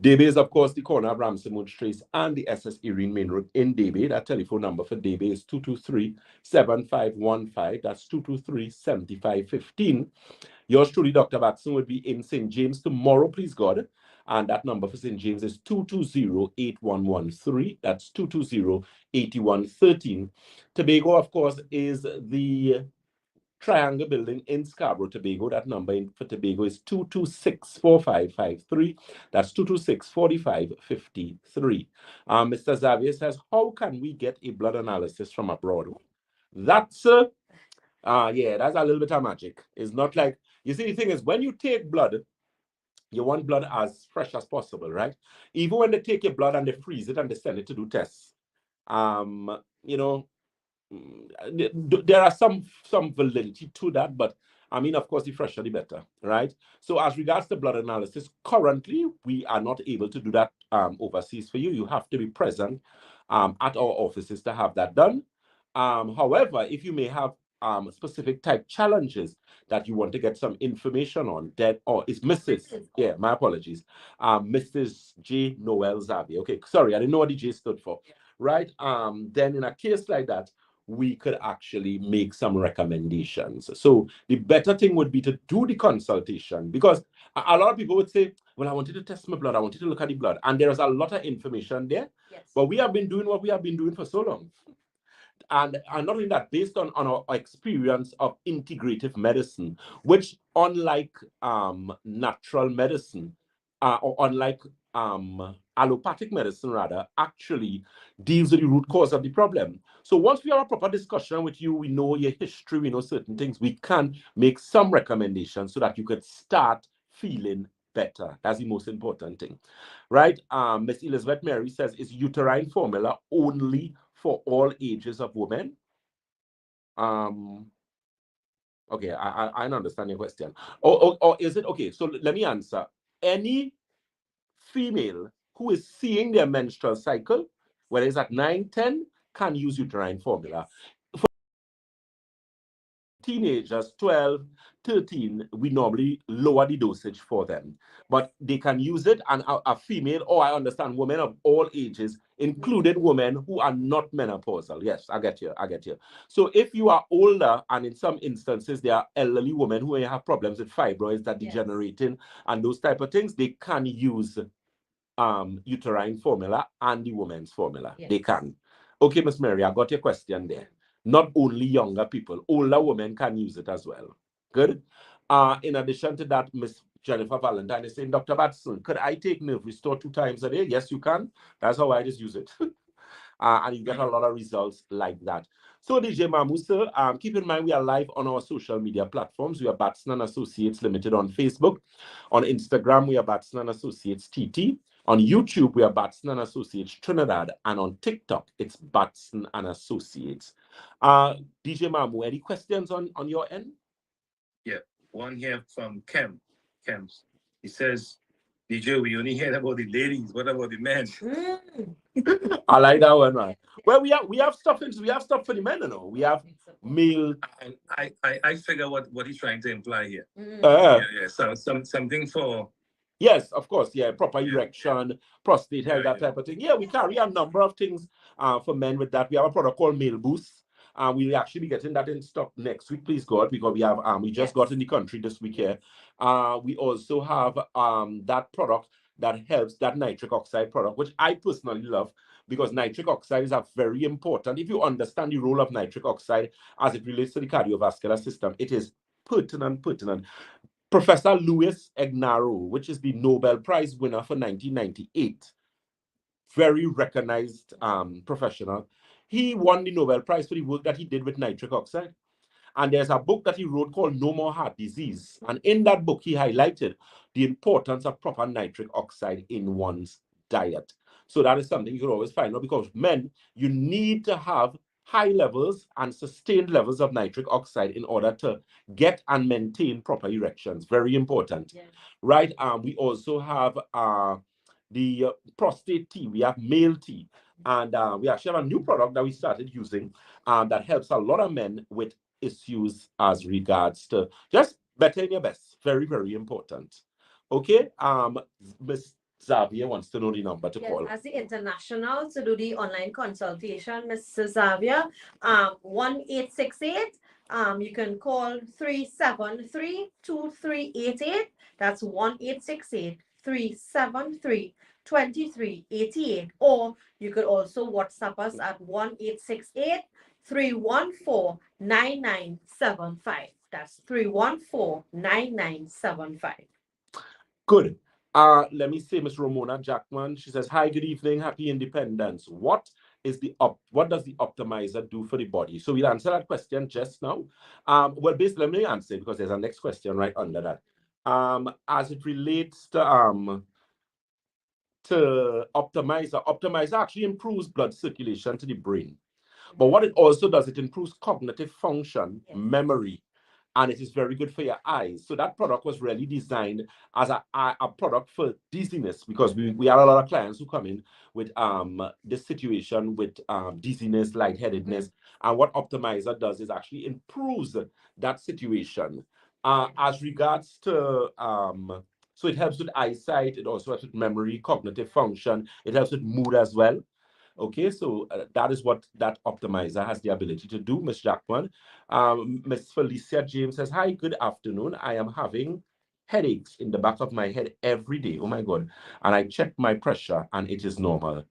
Debe is, of course, the corner of Ramsey Moon Trace and the SS Erin Main Road in Debe. That telephone number for Debe is 223-7515. That's 223-7515. Yours truly, Dr. Batson, will be in St. James tomorrow, please God. And that number for St. James is 220-8113. That's 220-8113. Tobago, of course, is the Triangle Building in Scarborough, Tobago. That number for Tobago is 226-4553. That's 226-4553. Mr. Xavier says, how can we get a blood analysis from abroad? That's that's a little bit of magic. It's not like, you see, the thing is, when you take blood, you want blood as fresh as possible, right? Even when they take your blood and they freeze it and they send it to do tests, you know, there are some validity to that, but I mean, of course, the fresher the better, right? So as regards to blood analysis, currently we are not able to do that overseas for you. You have to be present at our offices to have that done. However, if you may have specific type challenges that you want to get some information on, that it's Mrs. Yeah, my apologies. Mrs. J. Noel Xavier. Okay, sorry, I didn't know what the J stood for. Right? Then in a case like that, we could actually make some recommendations. So the better thing would be to do the consultation, because a lot of people would say, well, I wanted to test my blood, I wanted to look at the blood, and there's a lot of information there. Yes. But we have been doing what we have been doing for so long. And not only that, based on our experience of integrative medicine, which unlike natural medicine, or unlike allopathic medicine rather, actually deals with the root cause of the problem. So once we have a proper discussion with you, we know your history, we know certain things, we can make some recommendations so that you could start feeling better. That's the most important thing, right? Miss Elizabeth Mary says, is uterine formula only for all ages of women? Okay, I understand your question. Or is it, okay, so let me answer. Any female who is seeing their menstrual cycle, whether it's at 9, 10, can use uterine formula. Teenagers, 12, 13, we normally lower the dosage for them. But they can use it, and a female, or I understand women of all ages, included women who are not menopausal. Yes, I get you. So if you are older, and in some instances, there are elderly women who may have problems with fibroids that degenerating and those type of things, they can use uterine formula and the women's formula. They can. Okay, Miss Mary, I got your question there. Not only younger people, older women can use it as well. Good. In addition to that, Miss Jennifer Valentine is saying, Dr. Batson, could I take Nerve Restore 2 times a day? Yes, you can. That's how I just use it. And you get a lot of results like that. So, DJ Mamu, sir, keep in mind we are live on our social media platforms. We are Batson and Associates Limited on Facebook. On Instagram, we are Batson and Associates TT. On YouTube, we are Batson and Associates Trinidad. And on TikTok, it's Batson and Associates. DJ Mamu, any questions on your end? Yeah, one here from Kems. He says, DJ, we only hear about the ladies. What about the men? I like that one, right? Well, we have stuff for the men, you know. We have male. I figure what he's trying to imply here. So something for. Yes, of course. Yeah, proper erection, prostate health, that type of thing. Yeah, we carry a number of things for men with that. We have a product called Male Boost. We'll actually be getting that in stock next week, please God, because we have we just got in the country this week here. We also have that product that helps, that nitric oxide product, which I personally love, because nitric oxide is a very important. If you understand the role of nitric oxide as it relates to the cardiovascular system, it is pertinent. Professor Louis Ignarro, which is the Nobel Prize winner for 1998, very recognized professional. He won the Nobel Prize for the work that he did with nitric oxide. And there's a book that he wrote called No More Heart Disease. And in that book, he highlighted the importance of proper nitric oxide in one's diet. So that is something you can always find out, because men, you need to have high levels and sustained levels of nitric oxide in order to get and maintain proper erections. Very important. Right? We also have the prostate tea. We have male tea. And we actually have a new product that we started using that helps a lot of men with issues as regards to just bettering your best. Very, very important. Okay. Miss Xavier wants to know the number to call. As the international to do the online consultation, Mrs. Xavier, 1-868. You can call 373-2388. That's 1-868-373-2388. Or you could also WhatsApp us at 1-868-314-9975. That's 314-9975. Good. Let me say, Miss Ramona Jackman. She says, "Hi, good evening, happy Independence. What does the optimizer do for the body?" So we'll answer that question just now. Well, basically, let me answer it, because there's a next question right under that. As it relates to optimizer actually improves blood circulation to the brain. But what it also does, it improves cognitive function, memory, and it is very good for your eyes. So that product was really designed as a product for dizziness, because we have a lot of clients who come in with this situation with dizziness, lightheadedness. And what Optimizer does is actually improves that situation. As regards to, so it helps with eyesight, it also helps with memory, cognitive function, it helps with mood as well. Okay, so that is what that optimizer has the ability to do, Ms. Jackman. Ms. Felicia James says, "Hi, good afternoon. I am having headaches in the back of my head every day. Oh my God. And I check my pressure and it is normal."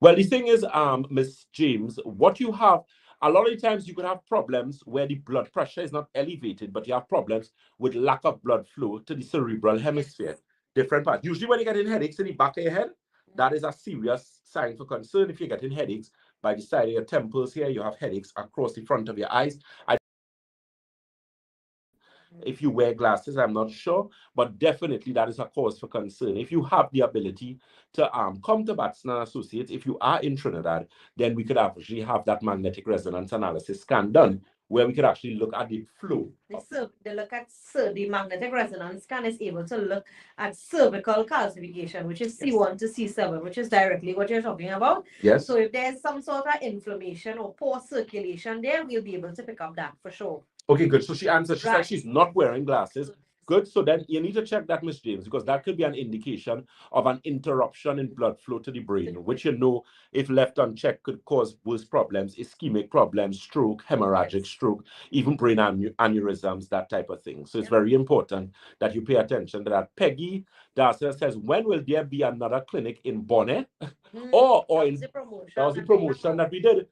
Well, the thing is, Ms. James, what you have, a lot of the times you could have problems where the blood pressure is not elevated, but you have problems with lack of blood flow to the cerebral hemisphere, different parts. Usually when you get in headaches in the back of your head, that is a serious sign for concern. If you're getting headaches by the side of your temples here, you have headaches across the front of your eyes. If you wear glasses, I'm not sure, but definitely that is a cause for concern. If you have the ability to come to Batson and Associates, if you are in Trinidad, then we could actually have that magnetic resonance analysis scan done, where we could actually look at the flow. They look at the magnetic resonance scan is able to look at cervical calcification, which is C1 to C7, which is directly what you're talking about. Yes. So if there's some sort of inflammation or poor circulation there, we'll be able to pick up that for sure. Okay, good. So she answered. She Right. said she's not wearing glasses. Good. So then you need to check that, Miss James, because that could be an indication of an interruption in blood flow to the brain, which, you know, if left unchecked, could cause worse problems, ischemic problems, stroke, hemorrhagic stroke, even brain aneurysms, that type of thing. So it's very important that you pay attention to that. Peggy Darcy says, when will there be another clinic in Bonnet? Or in that was the promotion that we did.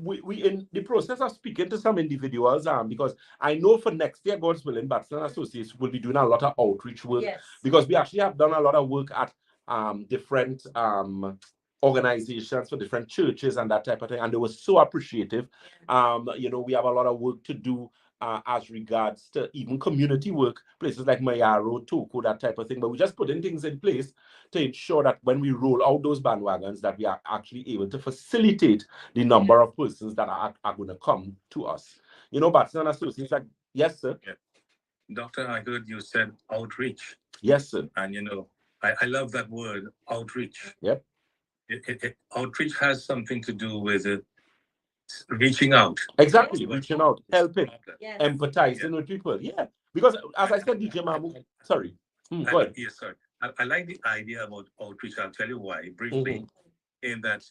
We in the process of speaking to some individuals, because I know for next year, God's willing, Batson Associates will be doing a lot of outreach work, because we actually have done a lot of work at different organizations for different churches and that type of thing, and they were so appreciative. You know, we have a lot of work to do as regards to even community work, places like Mayaro, Toko, that type of thing. But we're just putting things in place to ensure that when we roll out those bandwagons, that we are actually able to facilitate the number of persons that are going to come to us. You know, Batson Associates, like, yes, sir. Yeah. Doctor, I heard you said outreach. Yes, sir. And, you know, I love that word, outreach. Yep. Outreach has something to do with reaching out. Exactly, reaching out, helping, empathizing with people. Yeah, because as I said, DJ Mamu, sorry. Go ahead. Yes, sir. I like the idea about outreach. I'll tell you why briefly. In that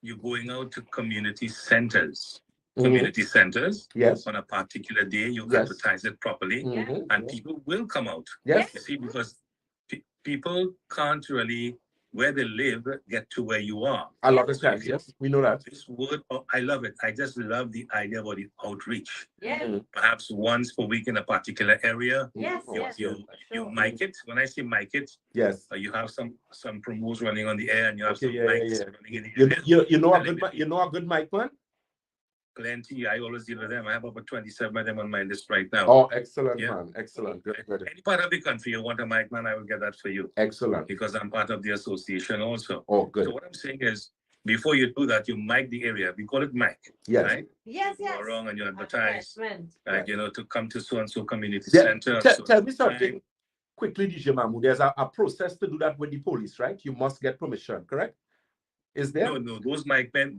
you're going out to community centers. Community centers. Yes. On a particular day, you advertise it properly, and people will come out. Yes. You see, because people can't really, where they live, get to where you are. A lot of times, yes, we know that. This word, I love it. I just love the idea about the outreach. Yeah. Perhaps once per week in a particular area. Yes. You mic it. When I say mic it, yes, you have some promos running on the air, and you have some mics running in the air. You know a good mic man? Plenty. I always deal with them. I have over 27 of them on my list right now. Oh, excellent, man. Excellent. Good. Any part of the country you want a mic man, I will get that for you. Excellent. Because I'm part of the association also. Oh, good. So what I'm saying is, before you do that, you mic the area. We call it mic. Yes. Right? Yes. You're wrong, and you advertise. Like, you know, to come to so-and-so community Yeah. center. Tell me something quickly, DJ Mamu. There's a process to do that with the police, right? You must get permission, correct? Is there? No, those mic men,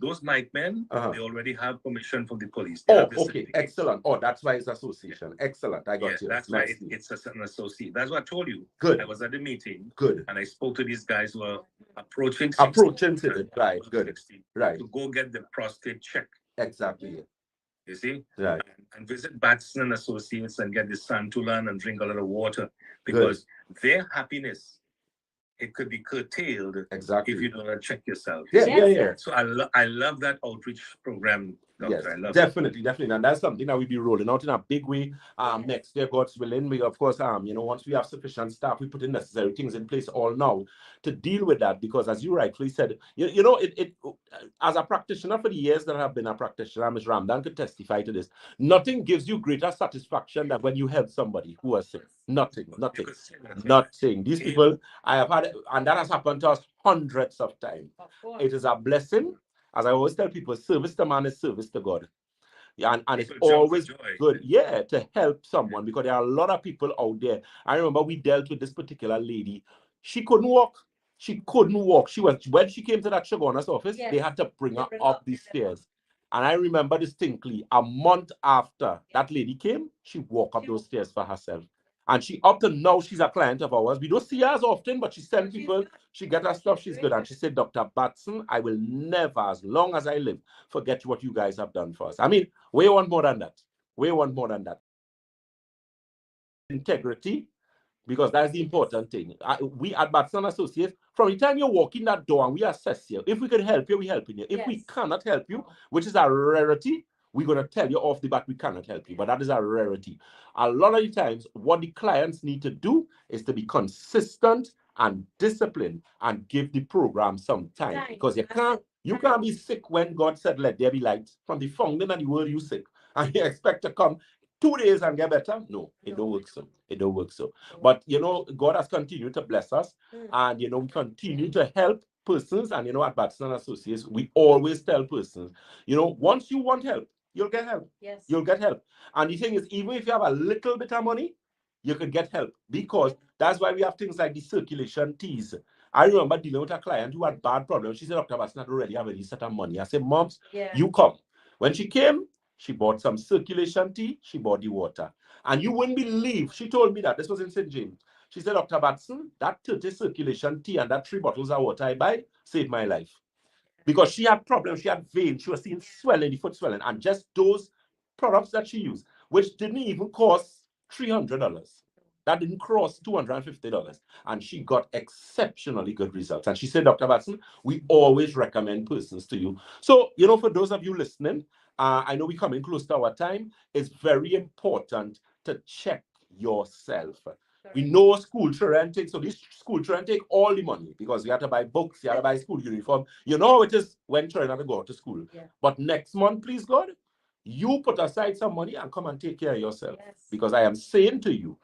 they already have permission from the police. Oh, okay, excellent. Oh, that's why it's association. Excellent. I got you. That's why it's an associate. That's what I told you. Good. I was at the meeting. Good. And I spoke to these guys who are approaching 60, right? Good. 60, right. To go get the prostate check. Exactly. You see? Right. And visit Batson and Associates and get the Santulan and drink a lot of water, because their happiness, it could be curtailed if you don't check yourself. Yeah. So I love that outreach program, Doctor. Yes, I love definitely. And that's something that we'll be rolling out in a big way next year, God's willing. We, of course, you know, once we have sufficient staff, we put in necessary things in place all now to deal with that, because as you rightfully said, you know, it as a practitioner for the years that I have been a practitioner, Ms. Ramdan could testify to this. Nothing gives you greater satisfaction than when you help somebody who was sick. Nothing. These people I have had, and that has happened to us hundreds of times. It is a blessing. As I always tell people, service to man is service to God. Yeah, and it's always good, to help someone, because there are a lot of people out there. I remember we dealt with this particular lady. She couldn't walk. When she came to that Shagona's office, they had to bring her up the stairs. And I remember distinctly, a month after that lady came, she walked up those stairs for herself. And she, up to now, she's a client of ours. We don't see her as often, but she sends people, she gets her stuff, she's good. And she said, Dr. Batson, I will never, as long as I live, forget what you guys have done for us. I mean, we want more than that. Integrity, because that's the important thing. We at Batson Associates, from the time you walk in that door and we assess you, if we can help you, we're helping you. If we cannot help you, which is a rarity, we're going to tell you off the bat we cannot help you, but that is a rarity. A lot of the times, what the clients need to do is to be consistent and disciplined and give the program some time. Because you can't be sick when God said, let there be light. From the fountain of the world, you sick. And you expect to come 2 days and get better? No, it don't work so. But, you know, God has continued to bless us. And, you know, we continue to help persons. And, you know, at Batson Associates, we always tell persons, you know, once you want help, you'll get help. Yes. You'll get help. And the thing is, even if you have a little bit of money, you could get help, because that's why we have things like the circulation teas. I remember dealing with a client who had bad problems. She said, Dr. Batson, I don't really have any set of money. I said, Moms, Yeah. you come. When she came, she bought some circulation tea, she bought the water. And you wouldn't believe, she told me that, this was in St. James. She said, Dr. Batson, that 30 circulation tea and that 3 bottles of water I buy saved my life. Because she had problems, she had veins, she was seeing swelling, the foot swelling, and just those products that she used, which didn't even cost $300. That didn't cross $250. And she got exceptionally good results. And she said, Dr. Batson, we always recommend persons to you. So, for those of you listening, I know we're coming close to our time. It's very important to check yourself. We know school children take, so these school children take all the money, because you have to buy books, you have to buy school uniform. You know how it is when children have to go to school. Yeah. But next month, please God, you put aside some money and come and take care of yourself. Yes. Because I am saying to you,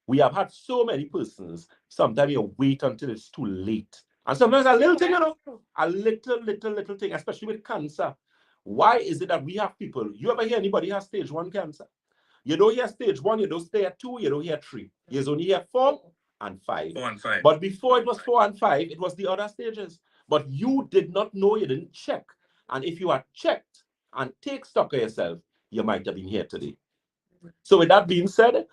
we have had so many persons, sometimes you wait until it's too late. And sometimes a little thing, a little thing, especially with cancer. Why is it that we have people, you ever hear anybody has stage 1 cancer? You don't hear stage 1, you don't stay at 2, you don't hear 3. You only hear 4 and 5. 4 and 5. But before it was 4 and 5, it was the other stages. But you did not know, you didn't check. And if you had checked and take stock of yourself, you might have been here today. So with that being said,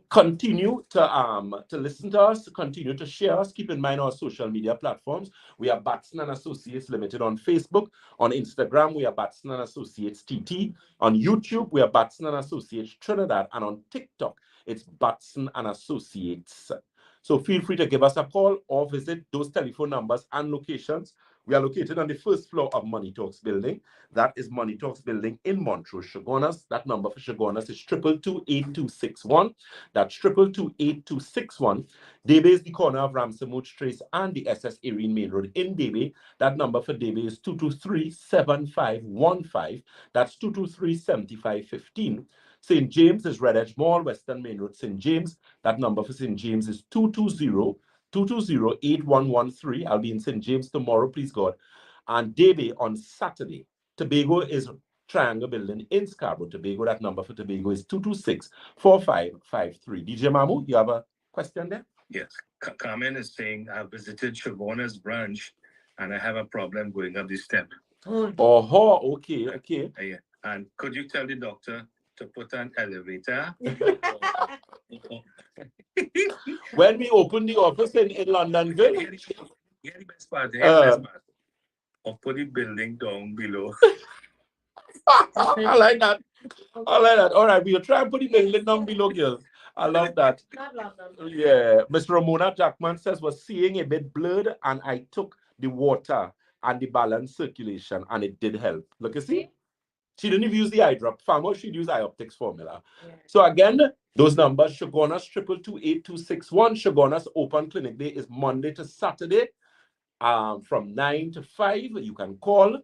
continue to listen to us, continue to share us. Keep in mind our social media platforms. We are Batson and Associates Limited on Facebook. On Instagram, we are Batson and Associates TT. On YouTube, we are Batson and Associates Trinidad. And on TikTok, it's Batson and Associates. So feel free to give us a call or visit those telephone numbers and locations. We are located on the first floor of Money Talks building. That is Money Talks building in Montrose, Chaguanas. That number for Chaguanas is 222-8261. That's 222-8261. Debe is the corner of Ramsamouch Trace and the SS Erin Main Road in Debe. That number for Debe is 223-7515. That's 223-7515. St. James is Red Edge Mall, Western Main Road, St. James. That number for St. James is 220-8113. I'll be in St. James tomorrow, please God. And Debe on Saturday. Tobago is Triangle Building in Scarborough, Tobago. That number for Tobago is 226-4553. DJ Mamu, you have a question there? Yes. Carmen is saying, I visited Chaguanas branch and I have a problem going up the step. Oh, okay. Yeah. And could you tell the doctor to put an elevator? When we open the office in Londonville. Yeah, the best part. Or put the building down below. I like that. All right, we'll try and put the building down below, girls. I love that. Yeah. Miss Ramona Jackman says, was seeing a bit blurred and I took the water and the balance circulation and it did help. Look, you see? She didn't even use the eye drop. Farmer, she'd use iOptics formula. Yeah. So again, those numbers, Chaguanas 222-8261. Chaguanas open clinic day is Monday to Saturday from 9 to 5. You can call,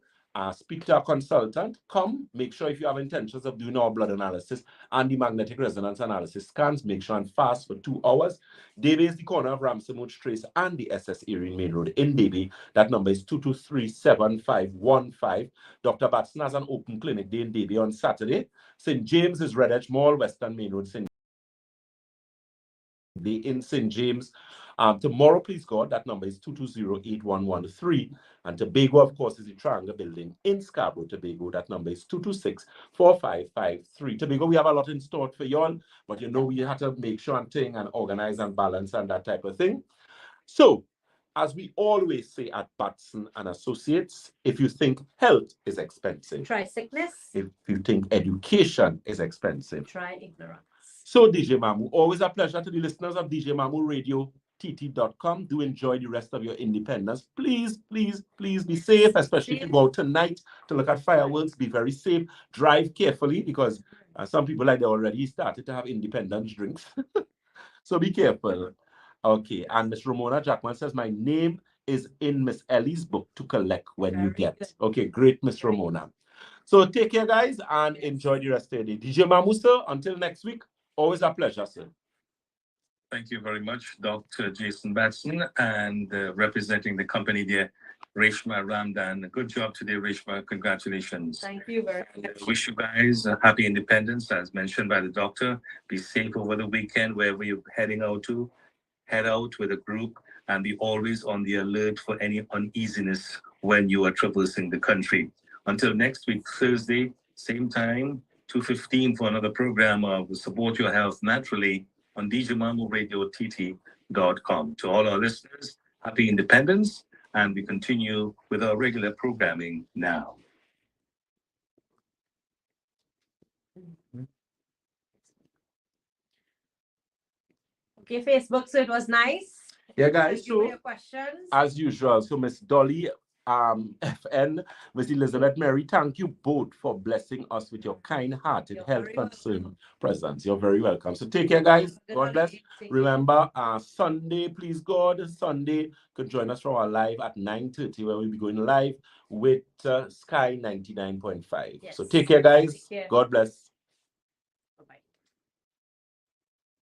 speak to a consultant, come, make sure if you have intentions of doing our blood analysis and the magnetic resonance analysis scans, make sure and fast for 2 hours. Debe is the corner of Ramsamouch Trace and the SS Erin Main Road in Debe. That number is 223-7515. Dr. Batson has an open clinic day in Debe on Saturday. St. James is Red Edge Mall, Western Main Road, in St. James. Tomorrow, please God, that number is 220-8113. And Tobago, of course, is the Triangle Building in Scarborough, Tobago. That number is 226-4553. Tobago, we have a lot in store for y'all, but we have to make sure and think and organize and balance and that type of thing. So, as we always say at Batson and Associates, if you think health is expensive, try sickness. If you think education is expensive, try ignorance. So, DJ Mamu, always a pleasure to the listeners of DJ Mamu Radio. TT.com. Do enjoy the rest of your independence. Please be safe, especially if you go out tonight to look at fireworks. Be very safe. Drive carefully because some people they already started to have independence drinks. So be careful. Okay, and Miss Ramona Jackman says, my name is in Miss Ellie's book to collect when you get. Okay, great, Miss Ramona. So take care, guys, and enjoy the rest of the day. DJ Mamu, sir, until next week, always a pleasure, sir. Thank you very much, Dr. Jason Batson, and representing the company there, Reshma Ramdan. Good job today, Reshma. Congratulations. Thank you very And much. I wish you guys a happy independence, as mentioned by the doctor. Be safe over the weekend, wherever you're heading out to. Head out with a group and be always on the alert for any uneasiness when you are traversing the country. Until next week, Thursday, same time, 2:15 for another program of Support Your Health Naturally on djmamuradiott.com. To all our listeners, happy independence, and we continue with our regular programming now. Okay, Facebook, so it was nice. Yeah, guys, Thank you for so your questions. as usual, so Miss Dolly, FN, Miss Elizabeth Mary, thank you both for blessing us with your kind-hearted, You're health very concern presence. You're very welcome. So take care, guys. Good God bless. holiday. Take care. Remember, Sunday, please God, Sunday, you can join us for our live at 9:30, where we'll be going live with Sky 99.5. Yes. So take care, guys. Take care. God bless.